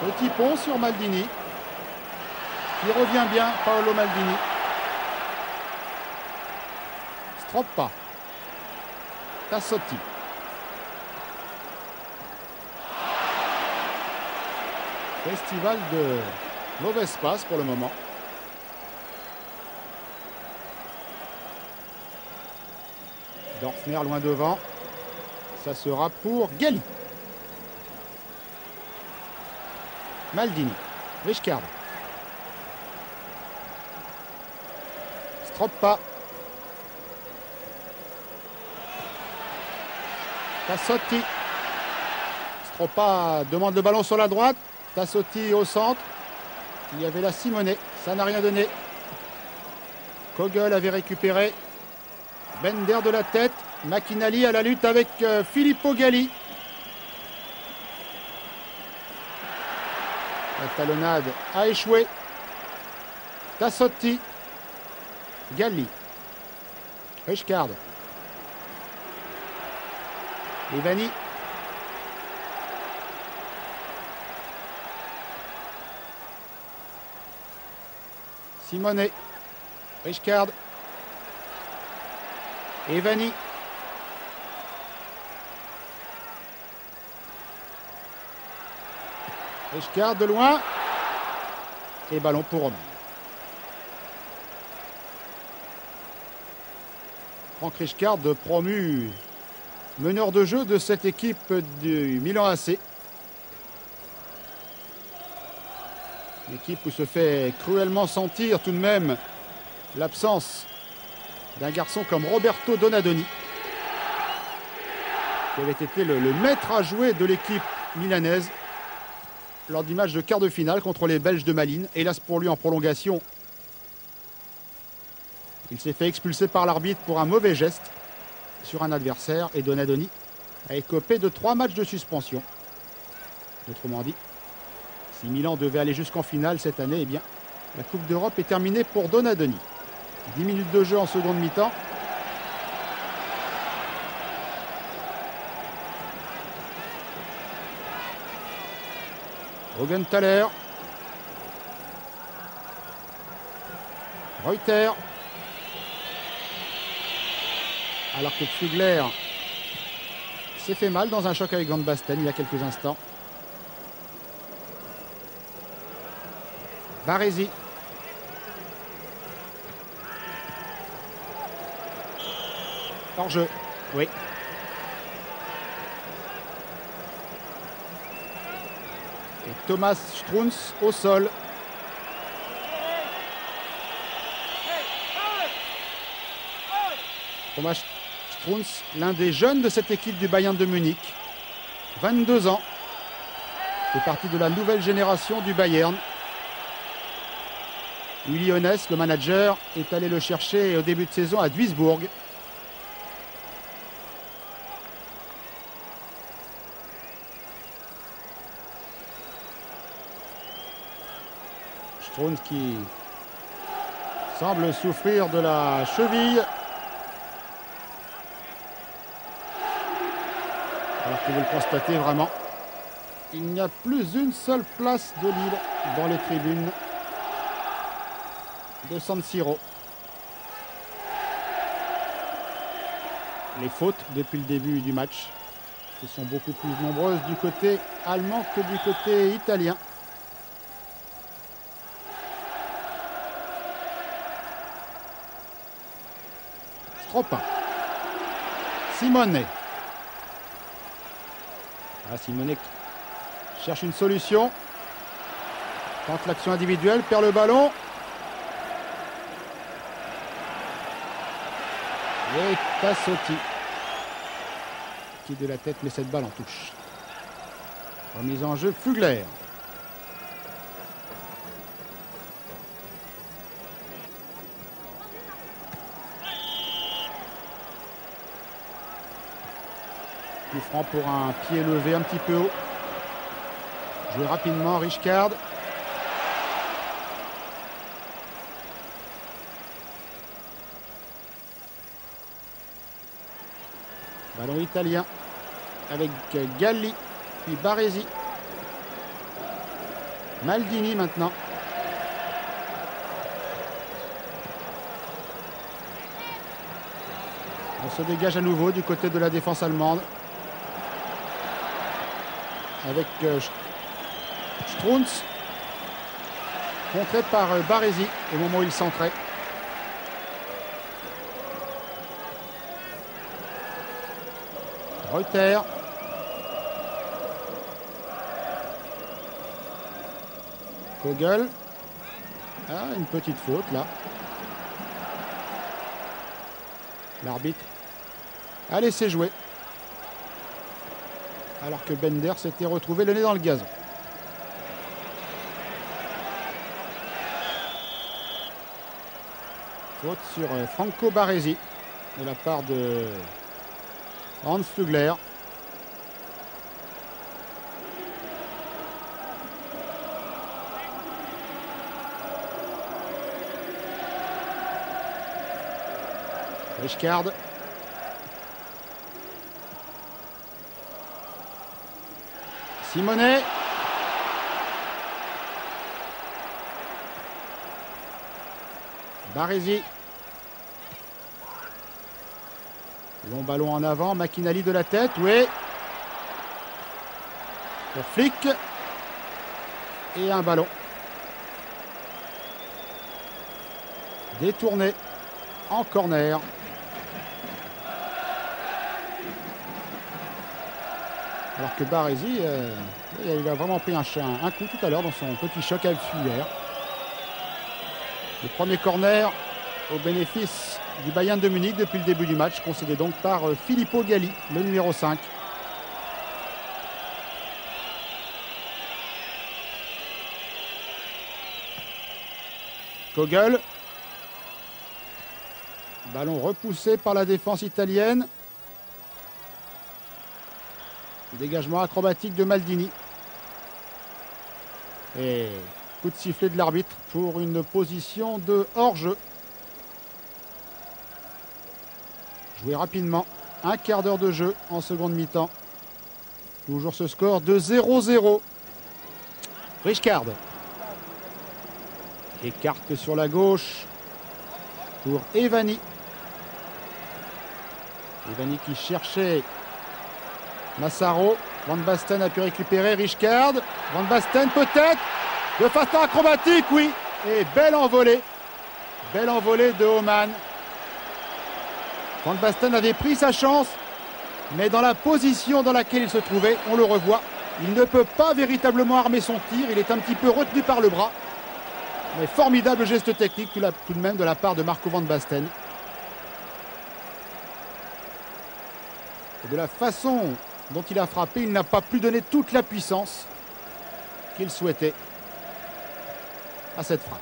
Petit pont sur Maldini. Il revient bien, Paolo Maldini. Stroppa. Tassotti. Festival de mauvaise passe pour le moment. Dorfner loin devant. Ça sera pour Galli. Maldini. Richkard. Stroppa. Tassotti. Stroppa demande le ballon sur la droite. Tassotti au centre. Il y avait la Simone. Ça n'a rien donné. Kogel avait récupéré. Bender de la tête. McInally à la lutte avec Filippo Galli. La talonnade a échoué. Tassotti. Galli. Richkard. Evani. Simone. Richkard. Evani. Richkard de loin. Et ballon pour Romain. Franck Richkard, promu meneur de jeu de cette équipe du Milan AC. Une équipe où se fait cruellement sentir tout de même l'absence d'un garçon comme Roberto Donadoni, qui avait été le maître à jouer de l'équipe milanaise lors du match de quart de finale contre les Belges de Malines. Hélas pour lui en prolongation, il s'est fait expulser par l'arbitre pour un mauvais geste sur un adversaire et Donadoni a écopé de 3 matchs de suspension. Autrement dit, si Milan devait aller jusqu'en finale cette année, eh bien, la Coupe d'Europe est terminée pour Donadoni. 10 minutes de jeu en seconde mi-temps. Rogenthaler. Reuter. Alors que Flugler s'est fait mal dans un choc avec Van Basten il y a quelques instants. Baresi. Hors-jeu, oui. Et Thomas Strunz au sol. Thomas Strunz, l'un des jeunes de cette équipe du Bayern de Munich. 22 ans. Fait partie de la nouvelle génération du Bayern. Uli Hoeneß, le manager, est allé le chercher au début de saison à Duisbourg. Strunz qui semble souffrir de la cheville. Alors que vous le constatez vraiment, il n'y a plus une seule place de libre dans les tribunes de San Siro. Les fautes depuis le début du match qui sont beaucoup plus nombreuses du côté allemand que du côté italien. Stropin. Simone. Ah, Simone cherche une solution. Tente l'action individuelle, perd le ballon. Et Tassotti qui de la tête met cette balle en touche. Remise en jeu, Flugler. Coup franc pour un pied levé un petit peu haut. Joué rapidement, Richcard. Ballon italien avec Galli, puis Baresi. Maldini maintenant. On se dégage à nouveau du côté de la défense allemande. Avec Strunz. Contré par Baresi au moment où il centrait. Reuter. Kogel. Ah, une petite faute là. L'arbitre a laissé jouer. Alors que Bender s'était retrouvé le nez dans le gazon. Faute sur Franco Baresi de la part de Hans Flugler. Richcard. Simone. Baresi. Long ballon en avant, McInally de la tête, oui. Pour Flick. Et un ballon. Détourné en corner. Alors que Baresi, il a vraiment pris un coup tout à l'heure dans son petit choc avec Fuller. Le premier corner au bénéfice du Bayern de Munich depuis le début du match, concédé donc par Filippo Galli, le numéro 5. Kogel. Ballon repoussé par la défense italienne. Dégagement acrobatique de Maldini. Et coup de sifflet de l'arbitre pour une position de hors-jeu. Joué rapidement. Un quart d'heure de jeu en seconde mi-temps. Toujours ce score de 0-0. Richcard. Écarte sur la gauche pour Evani. Evani qui cherchait Massaro. Van Basten a pu récupérer Richcard. Van Basten peut-être. De façon acrobatique, oui. Et belle envolée. Belle envolée de Oman. Van Basten avait pris sa chance. Mais dans la position dans laquelle il se trouvait, on le revoit. Il ne peut pas véritablement armer son tir. Il est un petit peu retenu par le bras. Mais formidable geste technique tout de même de la part de Marco Van Basten. Et de la façon dont il a frappé, il n'a pas pu donner toute la puissance qu'il souhaitait à cette frappe.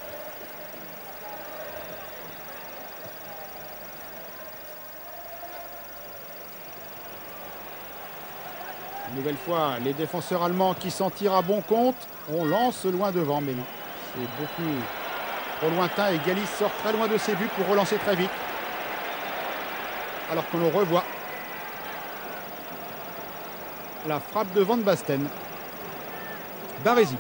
Une nouvelle fois, les défenseurs allemands qui s'en tirent à bon compte. On lance loin devant, mais non. C'est beaucoup trop lointain et Gallis sort très loin de ses buts pour relancer très vite. Alors que l'on revoit la frappe de Van Basten. Baresi.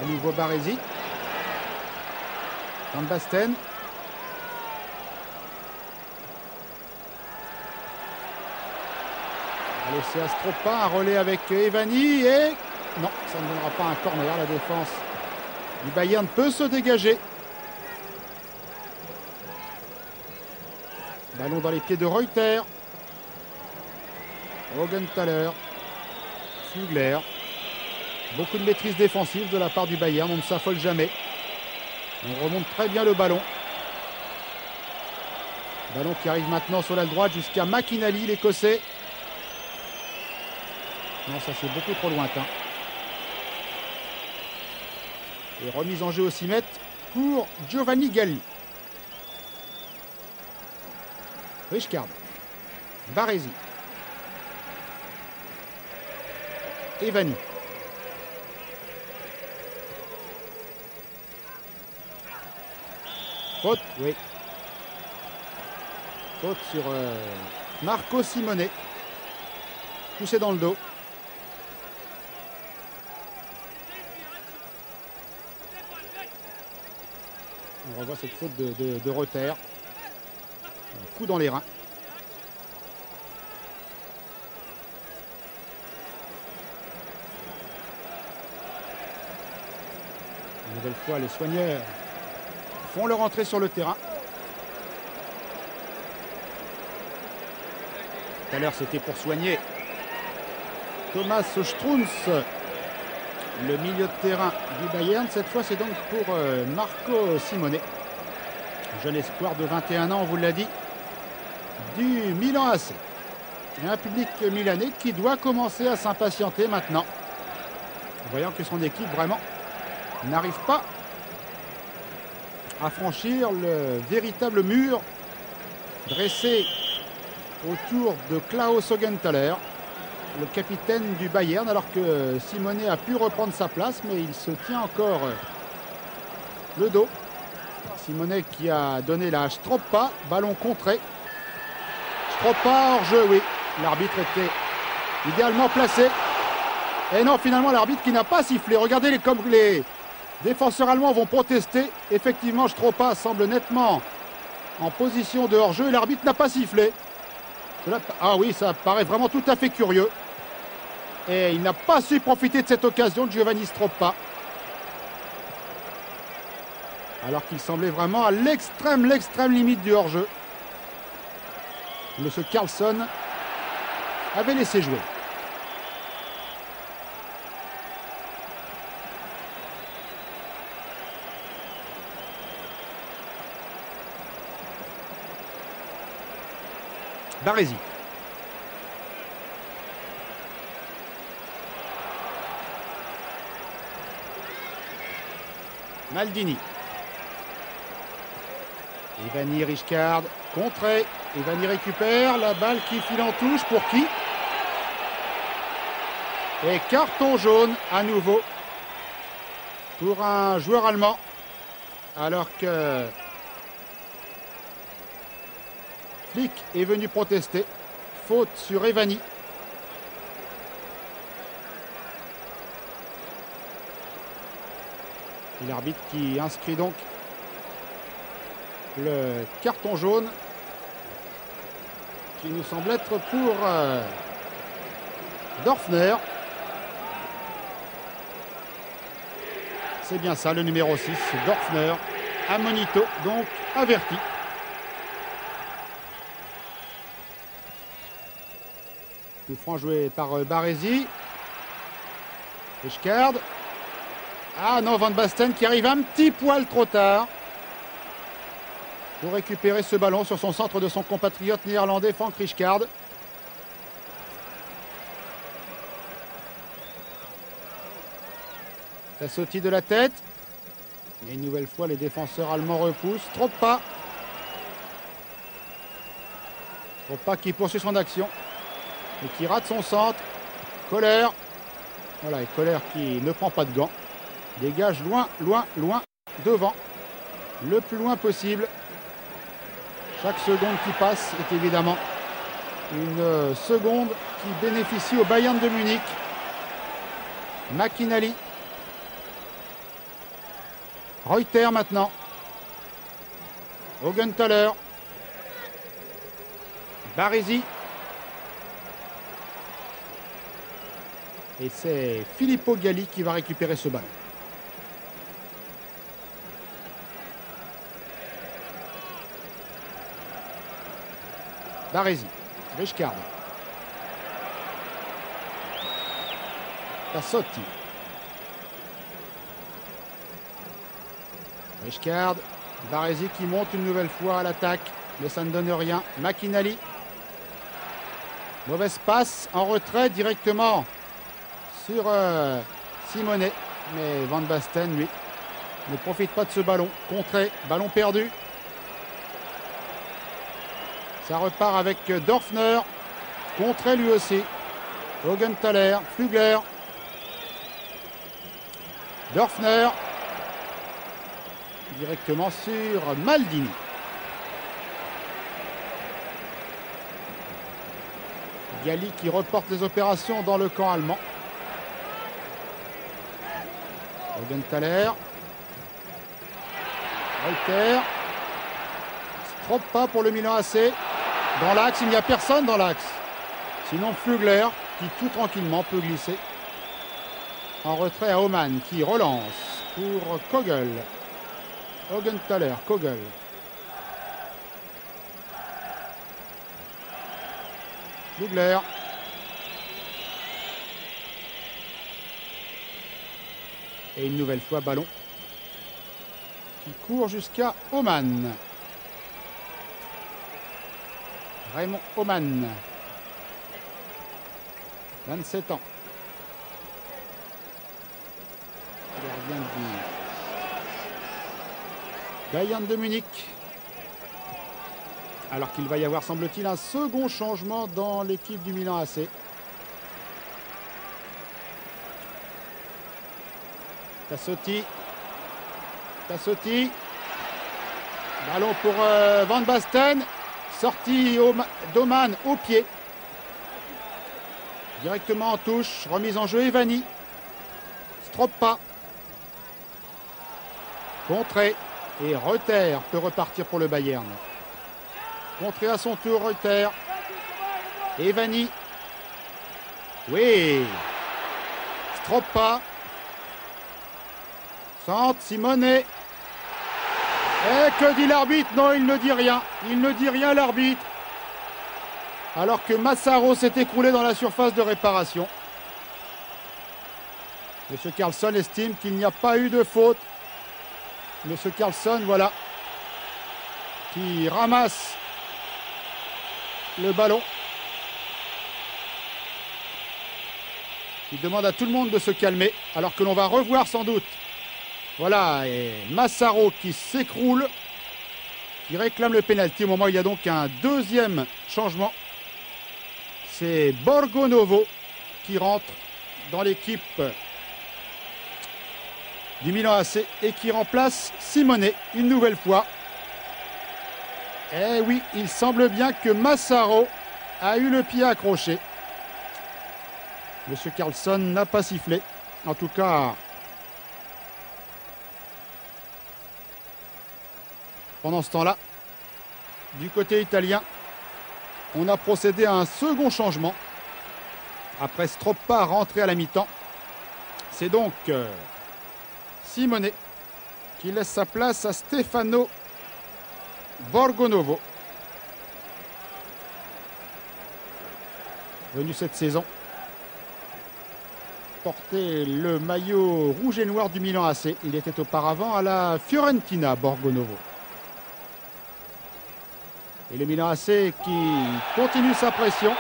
À nouveau Baresi. Van Basten. Allez, c'est Astropa, un relais avec Evani et... Non, ça ne donnera pas un corner. La défense du Bayern peut se dégager. Ballon dans les pieds de Reuter. Augenthaler. Fugler. Beaucoup de maîtrise défensive de la part du Bayern. On ne s'affole jamais. On remonte très bien le ballon. Ballon qui arrive maintenant sur l'aile droite jusqu'à McInally, l'Écossais. Non, ça c'est beaucoup trop lointain. Et remise en jeu au 6 mètres pour Giovanni Galli. Richkard. Baresi. Evani. Faute, oui. Faute sur Marco Simone. Poussé dans le dos. On revoit cette faute de Reuter. Un coup dans les reins. Une nouvelle fois, les soigneurs font leur entrée sur le terrain. Tout à l'heure, c'était pour soigner Thomas Strunz, le milieu de terrain du Bayern. Cette fois, c'est donc pour Marco Simone, jeune espoir de 21 ans, on vous l'a dit, du Milan AC. Il y a un public milanais qui doit commencer à s'impatienter maintenant, voyant que son équipe vraiment n'arrive pas à franchir le véritable mur dressé autour de Klaus Augenthaler, le capitaine du Bayern, alors que Simone a pu reprendre sa place, mais il se tient encore le dos. Simone qui a donné la Stroppa, ballon contré. Stroppa hors jeu, oui. L'arbitre était idéalement placé. Et non, finalement, l'arbitre qui n'a pas sifflé. Regardez comme les défenseurs allemands vont protester. Effectivement, Stroppa semble nettement en position de hors jeu et l'arbitre n'a pas sifflé. Ah oui, ça paraît vraiment tout à fait curieux. Et il n'a pas su profiter de cette occasion de Giovanni Stroppa. Alors qu'il semblait vraiment à l'extrême limite du hors-jeu. Monsieur Carlson avait laissé jouer. Baresi. Maldini. Evani, Richkard, contré. Evani récupère la balle qui file en touche. Pour qui? Et carton jaune à nouveau pour un joueur allemand. Alors que Flick est venu protester. Faute sur Evani. Et l'arbitre qui inscrit donc le carton jaune qui nous semble être pour Dorfner. C'est bien ça, le numéro 6, Dorfner. Amonito, donc averti. Coup franc joué par Baresi. Richkard. Ah non, Van Basten qui arrive un petit poil trop tard. pour récupérer ce ballon sur son centre de son compatriote néerlandais Frank Rijkaard. Tassotti de la tête. Et une nouvelle fois, les défenseurs allemands repoussent. Trop pas. Trop pas qui poursuit son action. Et qui rate son centre. Kohler. Voilà, et Kohler qui ne prend pas de gants. Dégage loin, loin, loin devant. Le plus loin possible. Chaque seconde qui passe est évidemment une seconde qui bénéficie au Bayern de Munich. McInally. Reuter maintenant. Augenthaler. Baresi. Et c'est Filippo Galli qui va récupérer ce ballon. Baresi. Rijkaard. Tassotti. Rijkaard. Baresi qui monte une nouvelle fois à l'attaque, mais ça ne donne rien. McInally. Mauvaise passe en retrait directement sur Simonet. Mais Van Basten, lui, ne profite pas de ce ballon. Contré, ballon perdu. Ça repart avec Dorfner. Contré lui aussi. Augenthaler, Flügler. Dorfner. Directement sur Maldini. Galli qui reporte les opérations dans le camp allemand. Augenthaler. Reuter. Trop pas pour le Milan AC. Dans l'axe, il n'y a personne dans l'axe. Sinon Flügler qui tout tranquillement peut glisser. En retrait à Oman qui relance pour Kogel. Augenthaler, Kogel. Flügler. Et une nouvelle fois ballon qui court jusqu'à Oman. Raymond Oman. 27 ans. Gardien du Bayern de Munich. Alors qu'il va y avoir, semble-t-il, un second changement dans l'équipe du Milan AC. Tassotti. Tassotti. Ballon pour Van Basten. Sortie d'Oman au pied. Directement en touche. Remise en jeu Evani. Stroppa. Contré. Et Reuter peut repartir pour le Bayern. Contré à son tour, Reuter. Evani. Oui. Stroppa. Centre, Simonet. Et que dit l'arbitre? Non, il ne dit rien. Il ne dit rien, l'arbitre. Alors que Massaro s'est écroulé dans la surface de réparation. Monsieur Carlson estime qu'il n'y a pas eu de faute. Monsieur Carlson, voilà, qui ramasse le ballon. Il demande à tout le monde de se calmer, alors que l'on va revoir sans doute. Voilà, et Massaro qui s'écroule, qui réclame le pénalty. Au moment où il y a donc un deuxième changement. C'est Borgonovo qui rentre dans l'équipe du Milan AC et qui remplace Simonet une nouvelle fois. Eh oui, il semble bien que Massaro a eu le pied accroché. Monsieur Carlson n'a pas sifflé. En tout cas, pendant ce temps-là, du côté italien, on a procédé à un second changement. Après Stroppa rentré à la mi-temps, c'est donc Simonet qui laisse sa place à Stefano Borgonovo. Venu cette saison porter le maillot rouge et noir du Milan AC. Il était auparavant à la Fiorentina, Borgonovo. Et le Milan AC qui continue sa pression.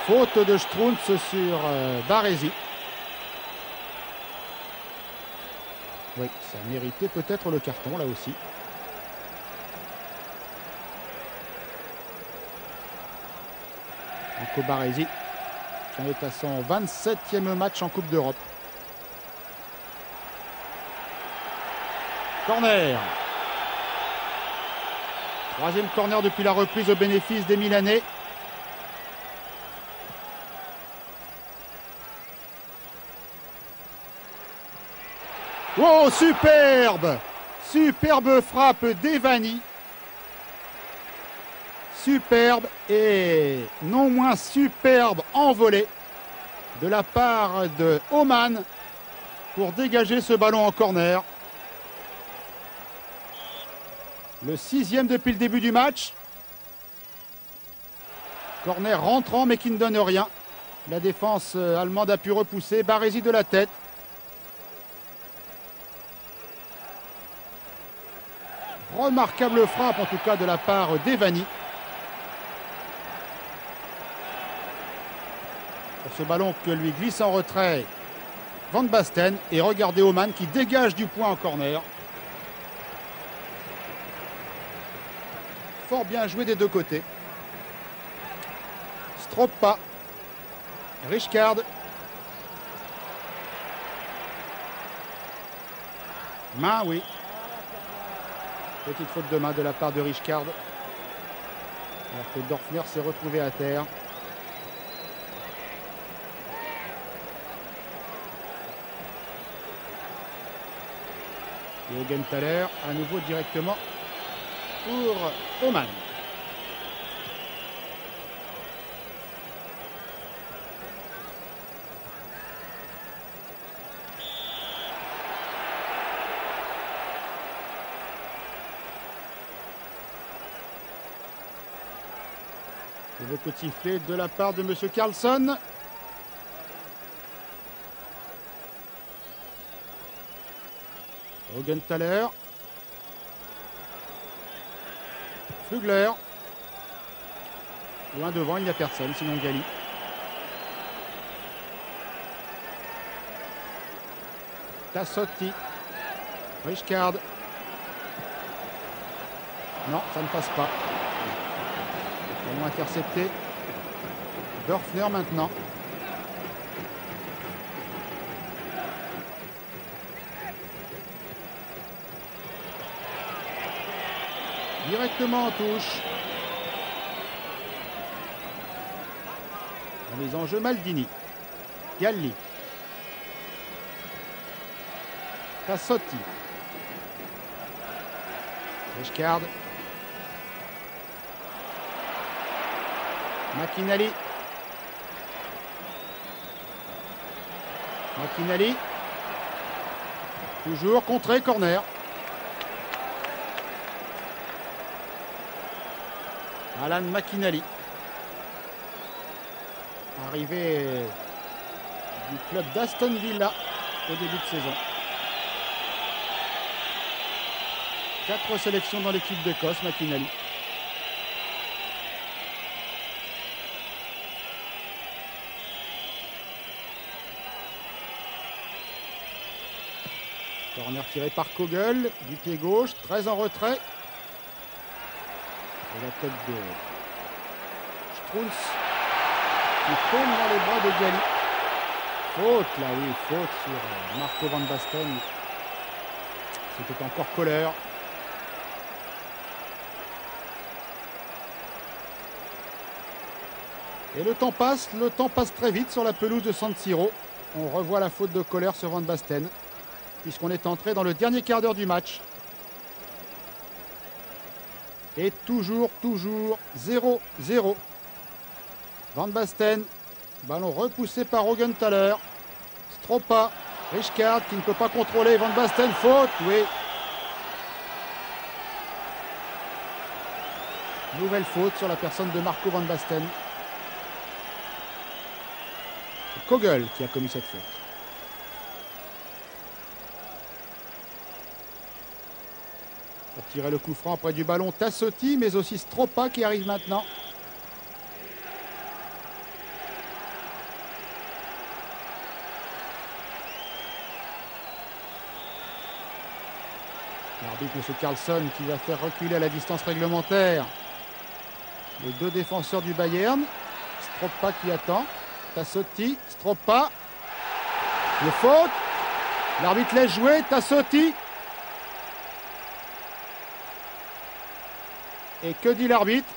Faute de Strunz sur Baresi. Oui, ça a mérité peut-être le carton là aussi. Marco Baresi qui est à son 27e match en Coupe d'Europe. Corner. Troisième corner depuis la reprise au bénéfice des Milanais. Oh, superbe! Superbe frappe d'Evani. Superbe et non moins superbe envolée de la part de Oman pour dégager ce ballon en corner. Le 6e depuis le début du match. Corner rentrant mais qui ne donne rien. La défense allemande a pu repousser. Baresi de la tête. Remarquable frappe en tout cas de la part d'Evani. Pour ce ballon que lui glisse en retrait Van Basten. Et regardez Oman qui dégage du point en corner. Fort bien joué des deux côtés. Stroppa. Rijkaard. Main, oui. Petite faute de main de la part de Rijkaard. Alors que Dorfner s'est retrouvé à terre. Et Augenthaler à nouveau directement pour Oman. Et le coup de sifflet de la part de M. Carlson. Augenthaler. Flugler. Loin devant, il n'y a personne, sinon Gali. Tassotti. Rijkaard. Non, ça ne passe pas. Ballon intercepté. Dorfner maintenant. Directement en touche. Dans les enjeux, Maldini. Galli. Tassotti. Rijkaard. Machinali. Machinali. Toujours contré, corner. Alan Machinali. Arrivé du club d'Aston Villa au début de saison. 4 sélections dans l'équipe d'Écosse, Machinali. Corner tiré par Kogel, du pied gauche, très en retrait. Et la tête de Strunz qui tombe dans les bras de Gali. Faute, là oui, faute sur Marco Van Basten. C'était encore Kohler. Et le temps passe très vite sur la pelouse de San Siro. On revoit la faute de Kohler sur Van Basten, puisqu'on est entré dans le dernier quart d'heure du match. Et toujours 0-0. Van Basten, ballon repoussé par Augenthaler. Stroppa, Rijkaard qui ne peut pas contrôler. Van Basten, faute, oui. Nouvelle faute sur la personne de Marco Van Basten. C'est Kogel qui a commis cette faute. Pour tirer le coup franc près du ballon, Tassotti, mais aussi Stroppa qui arrive maintenant. L'arbitre, M. Carlson, qui va faire reculer à la distance réglementaire les deux défenseurs du Bayern. Stroppa qui attend. Tassotti, Stroppa. Le faute. L'arbitre laisse jouer. Tassotti. Et que dit l'arbitre?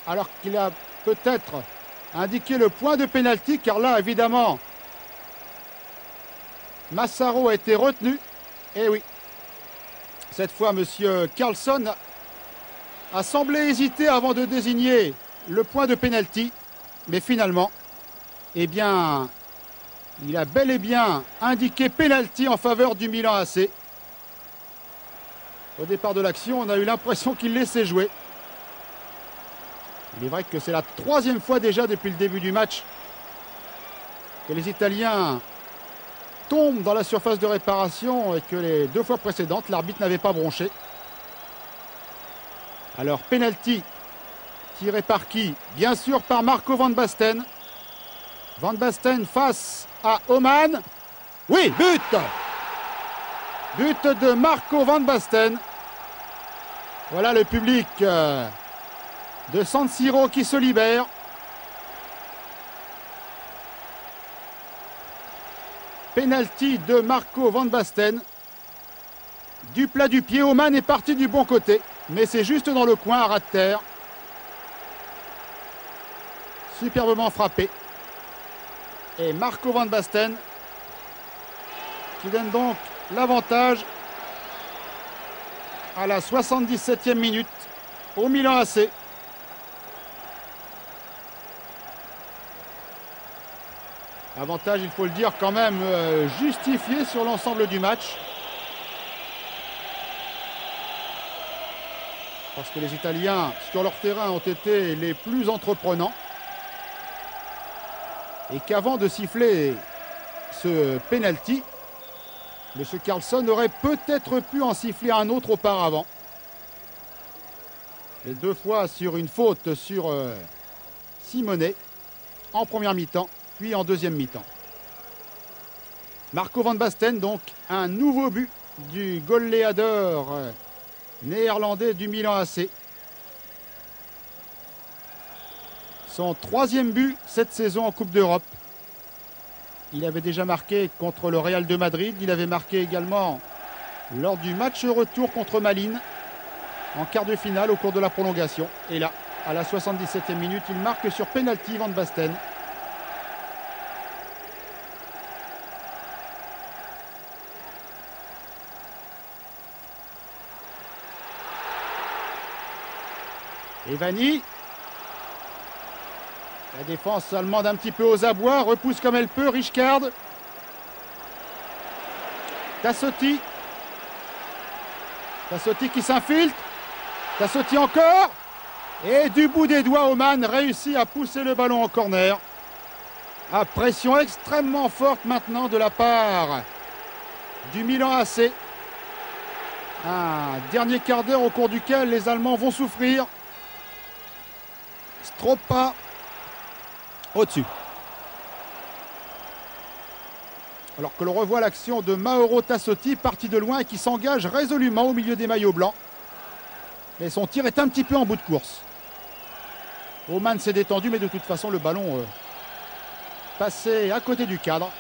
Alors qu'il a peut-être indiqué le point de pénalty, car là, évidemment, Massaro a été retenu. Et oui, cette fois, M. Carlson a semblé hésiter avant de désigner le point de pénalty. Mais finalement, eh bien, il a bel et bien indiqué pénalty en faveur du Milan AC. Au départ de l'action, on a eu l'impression qu'il laissait jouer. Il est vrai que c'est la troisième fois déjà depuis le début du match que les Italiens tombent dans la surface de réparation et que les deux fois précédentes, l'arbitre n'avait pas bronché. Alors, penalty tiré par qui? Bien sûr par Marco Van Basten. Van Basten face à Oman. Oui, but! But de Marco Van Basten. Voilà le public de San Siro qui se libère. Penalty de Marco Van Basten. Du plat du pied, Oman est parti du bon côté. Mais c'est juste dans le coin, à ras de terre. Superbement frappé. Et Marco Van Basten qui donne donc l'avantage à la 77e minute au Milan AC. Avantage, il faut le dire, quand même justifié sur l'ensemble du match. Parce que les Italiens, sur leur terrain, ont été les plus entreprenants. Et qu'avant de siffler ce penalty, M. Carlson aurait peut-être pu en siffler un autre auparavant. Les deux fois sur une faute sur Simonet en première mi-temps, puis en deuxième mi-temps. Marco Van Basten, donc, un nouveau but du goleador néerlandais du Milan AC. Son troisième but cette saison en Coupe d'Europe. Il avait déjà marqué contre le Real de Madrid. Il avait marqué également lors du match retour contre Malines en quart de finale au cours de la prolongation. Et là, à la 77e minute, il marque sur penalty Van Basten. Evani. La défense allemande un petit peu aux abois, repousse comme elle peut, Richkard. Tassotti. Tassotti qui s'infiltre. Tassotti encore. Et du bout des doigts, Oman réussit à pousser le ballon en corner. À pression extrêmement forte maintenant de la part du Milan AC. Un dernier quart d'heure au cours duquel les Allemands vont souffrir. Stroppa au-dessus. Alors que l'on revoit l'action de Mauro Tassotti, parti de loin et qui s'engage résolument au milieu des maillots blancs. Mais son tir est un petit peu en bout de course. Oman s'est détendu, mais de toute façon, le ballon passait à côté du cadre.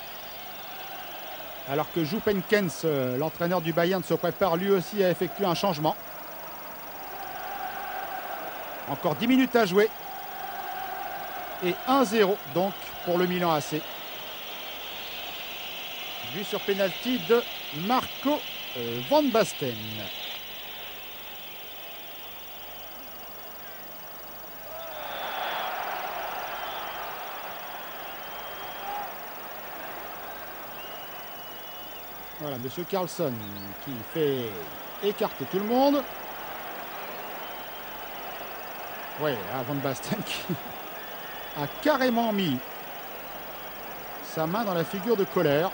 Alors que Jupp Heynckes, l'entraîneur du Bayern, se prépare lui aussi à effectuer un changement. Encore 10 minutes à jouer. Et 1-0 donc pour le Milan AC. But sur penalty de Marco Van Basten. Voilà, M. Carlson qui fait écarter tout le monde. Oui, Van Basten qui a carrément mis sa main dans la figure de Colère.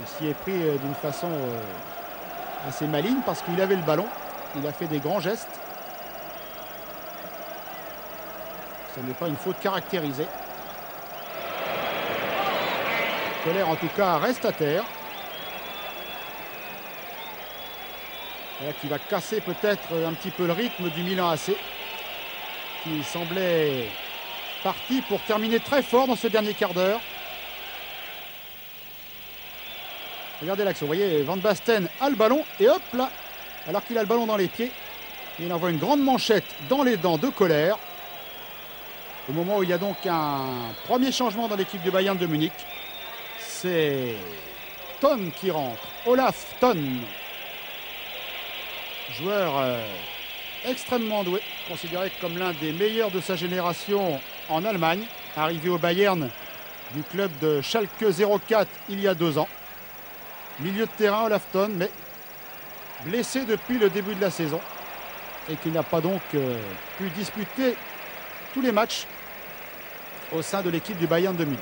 Il s'y est pris d'une façon assez maligne parce qu'il avait le ballon. Il a fait des grands gestes. Ce n'est pas une faute caractérisée. Koller en tout cas reste à terre. Voilà qui va casser peut-être un petit peu le rythme du Milan AC, qui semblait parti pour terminer très fort dans ce dernier quart d'heure. Regardez l'action, vous voyez, Van Basten a le ballon et hop là, alors qu'il a le ballon dans les pieds, il envoie une grande manchette dans les dents de Koller. Au moment où il y a donc un premier changement dans l'équipe du Bayern de Munich, c'est Thon qui rentre, Olaf Thon. Joueur extrêmement doué, considéré comme l'un des meilleurs de sa génération en Allemagne, arrivé au Bayern du club de Schalke 04 il y a 2 ans. Milieu de terrain, Olaf Thon, mais blessé depuis le début de la saison et qui n'a pas donc pu disputer tous les matchs au sein de l'équipe du Bayern de Munich.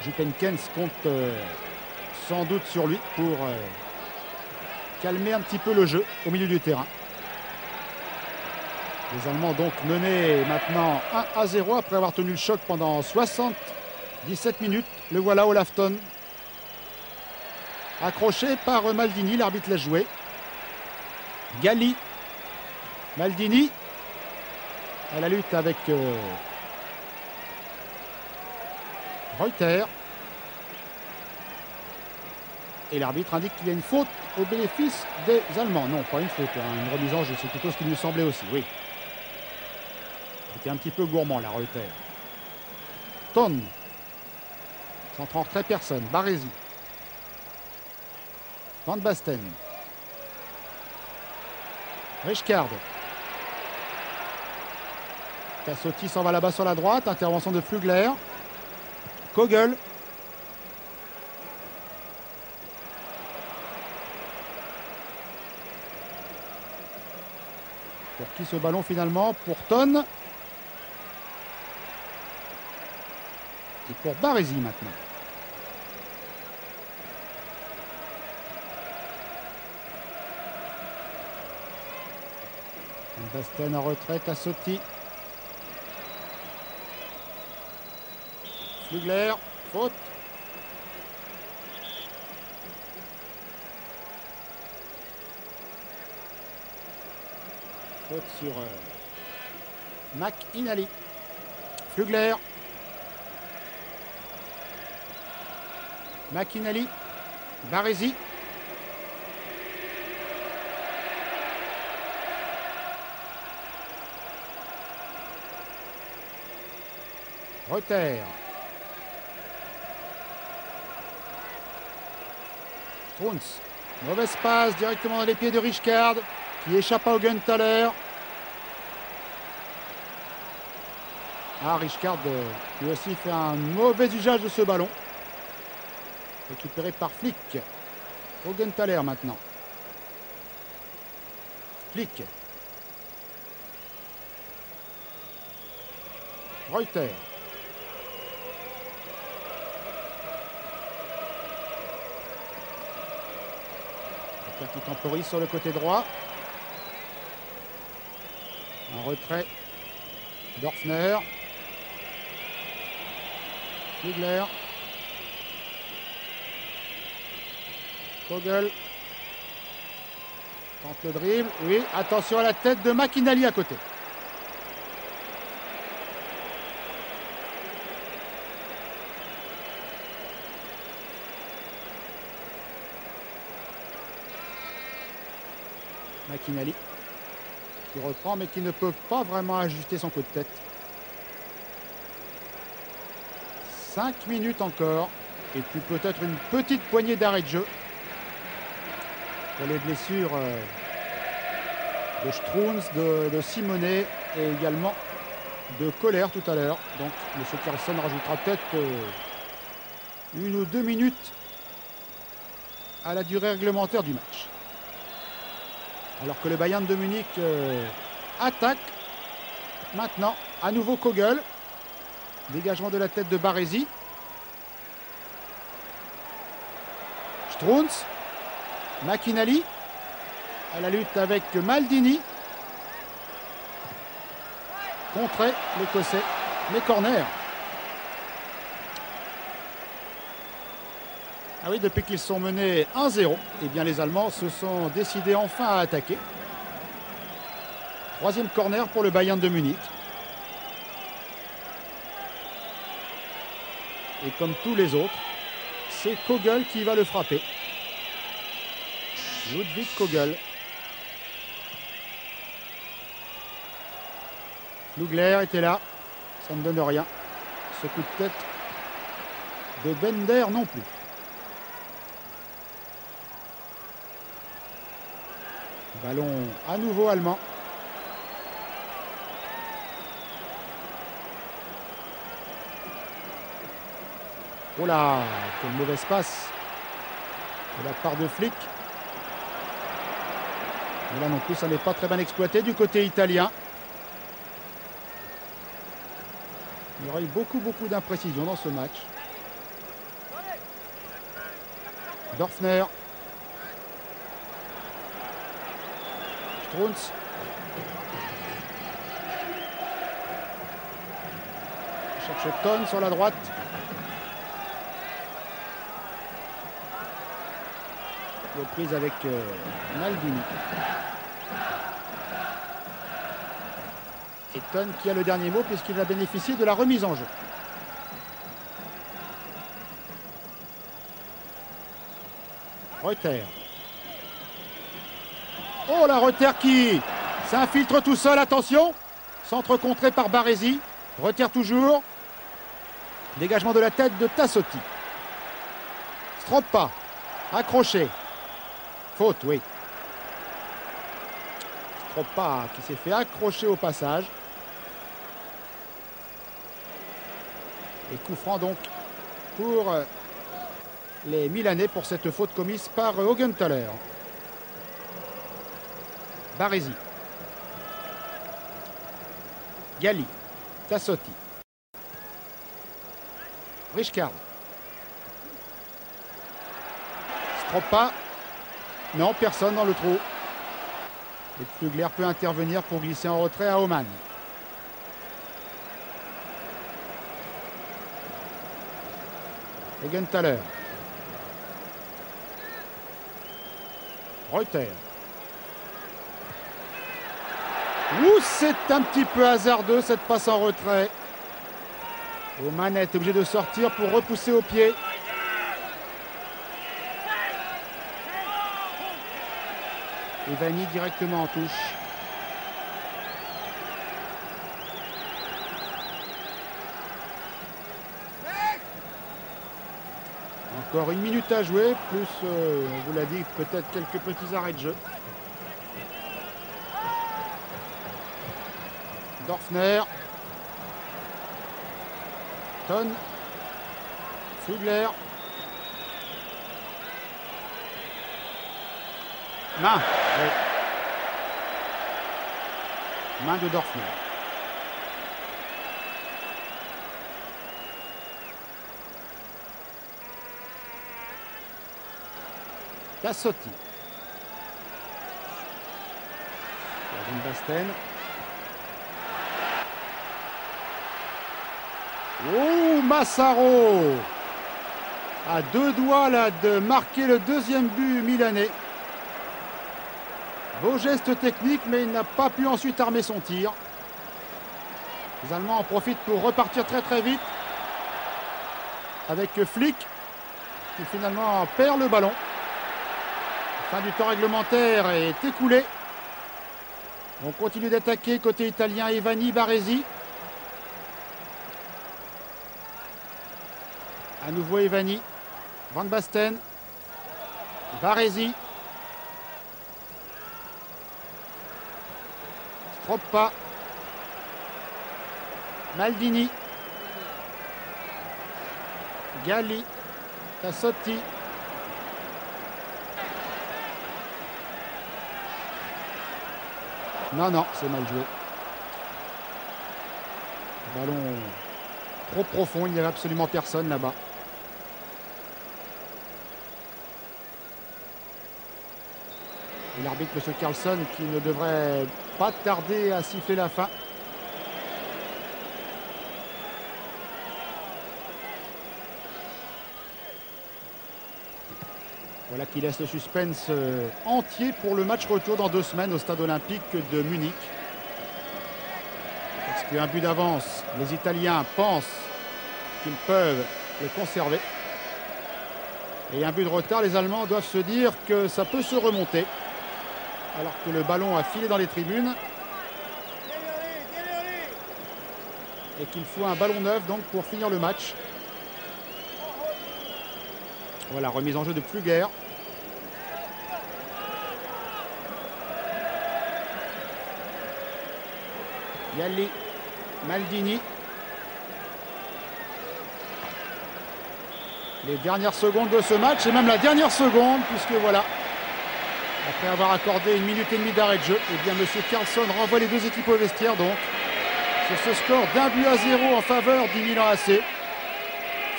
Jupp Heynckes compte sans doute sur lui pour calmer un petit peu le jeu au milieu du terrain. Les Allemands donc menés maintenant 1-0 après avoir tenu le choc pendant 77 minutes. Le voilà, Olaf Thon. Accroché par Maldini, l'arbitre l'a joué. Galli. Maldini. À la lutte avec Reuter. Et l'arbitre indique qu'il y a une faute au bénéfice des Allemands. Non, pas une faute, hein, une remise en jeu, c'est plutôt ce qui nous semblait aussi, oui. C'était un petit peu gourmand, la Reuter. Thon. Centre en retrait, personne. Baresi. Van Basten. Rijkaard. Tassotti s'en va là-bas sur la droite. Intervention de Flügler. Kogel. Pour qui ce ballon finalement? Pour Thon. Et pour Baresi maintenant. Van Basten en retraite, Tassotti. Flügler, faute. Faute sur McInally. Flügler. McInally. Baresi. Reuter. Strunz. Mauvaise passe directement dans les pieds de Rijkaard qui échappe à Augenthaler. Ah, Rijkaard lui aussi fait un mauvais usage de ce ballon. Récupéré par Flick. Augenthaler maintenant. Flick. Reuter. Qui temporise sur le côté droit. En retrait. Dorfner. Flügler. Kogel. Tente le dribble. Oui, attention à la tête de McInally à côté. McInally qui reprend mais qui ne peut pas vraiment ajuster son coup de tête. 5 minutes encore et puis peut-être une petite poignée d'arrêt de jeu pour les blessures de Strunz, de Simonet et également de Koller tout à l'heure. Donc M. Carlsen rajoutera peut-être 1 ou 2 minutes à la durée réglementaire du match. Alors que le Bayern de Munich attaque maintenant. À nouveau Kogel. Dégagement de la tête de Baresi. Strunz. McInally à la lutte avec Maldini. Contré l'Écossais, mais corner. Ah oui, depuis qu'ils sont menés 1-0, eh bien les Allemands se sont décidés enfin à attaquer. Troisième corner pour le Bayern de Munich. Et comme tous les autres, c'est Kogel qui va le frapper. Ludwig Kogel. Flugler était là. Ça ne donne rien. Ce coup de tête de Bender non plus. Ballon à nouveau allemand. Oh là, quelle mauvaise passe de la part de Flick. Et là non plus, ça n'est pas très bien exploité du côté italien. Il y aura eu beaucoup d'imprécisions dans ce match. Dorfner. Strunz. Cherche Tonne sur la droite. Reprise avec Maldini. Et Tonne qui a le dernier mot puisqu'il va bénéficier de la remise en jeu. Reuter. Oh, la Reuter qui s'infiltre tout seul, attention. Centre contré par Baresi. Retire toujours. Dégagement de la tête de Tassotti. Stroppa. Accroché. Faute, oui. Stroppa qui s'est fait accrocher au passage. Et coup franc donc pour les Milanais pour cette faute commise par Augenthaler. Baresi. Galli. Tassotti. Richcard. Stroppa. Non, personne dans le trou. Et Flugler peut intervenir pour glisser en retrait à Oman. Augenthaler. Reuter. Ouh, c'est un petit peu hasardeux cette passe en retrait. Oman est obligé de sortir pour repousser au pied. Evani directement en touche. Encore une minute à jouer, plus, on vous l'a dit, peut-être quelques petits arrêts de jeu. Dorfner. Tonne. Flugler. Main. Oui. Main de Dorfner. Tassotti. Van Basten. Oh, Massaro à deux doigts là de marquer le deuxième but milanais. Beau geste technique, mais il n'a pas pu ensuite armer son tir. Les Allemands en profitent pour repartir très vite avec Flick qui finalement perd le ballon. La fin du temps réglementaire est écoulée. On continue d'attaquer côté italien. Evani, Baresi. À nouveau Evani. Van Basten. Baresi. Stroppa. Maldini. Galli. Tassotti. Non, c'est mal joué. Ballon trop profond, il n'y avait absolument personne là-bas. Et l'arbitre, M. Carlson, qui ne devrait pas tarder à siffler la fin. Voilà qui laisse le suspense entier pour le match retour dans 2 semaines au stade olympique de Munich. Parce qu'un but d'avance, les Italiens pensent qu'ils peuvent le conserver. Et un but de retard, les Allemands doivent se dire que ça peut se remonter. Alors que le ballon a filé dans les tribunes. Et qu'il faut un ballon neuf donc pour finir le match. Voilà, remise en jeu de Pfluger. Yali, Maldini. Les dernières secondes de ce match, et même la dernière seconde, puisque voilà, après avoir accordé 1 minute et demie d'arrêt de jeu, et bien M. Carlson renvoie les 2 équipes au vestiaire donc, sur ce score d'1-0 en faveur du Milan AC.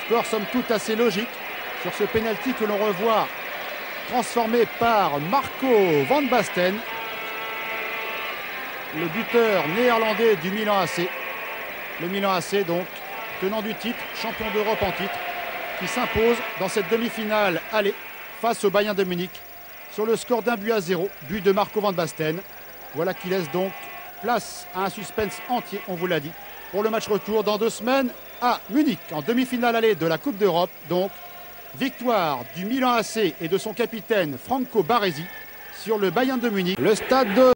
Score somme toute assez logique, sur ce pénalty que l'on revoit transformé par Marco Van Basten, le buteur néerlandais du Milan AC. Le Milan AC donc, tenant du titre, champion d'Europe en titre, qui s'impose dans cette demi-finale aller face au Bayern de Munich sur le score d'1-0, but de Marco Van Basten. Voilà qui laisse donc place à un suspense entier, on vous l'a dit, pour le match retour dans 2 semaines à Munich, en demi-finale aller de la Coupe d'Europe. Donc, victoire du Milan AC et de son capitaine Franco Baresi sur le Bayern de Munich. Le stade de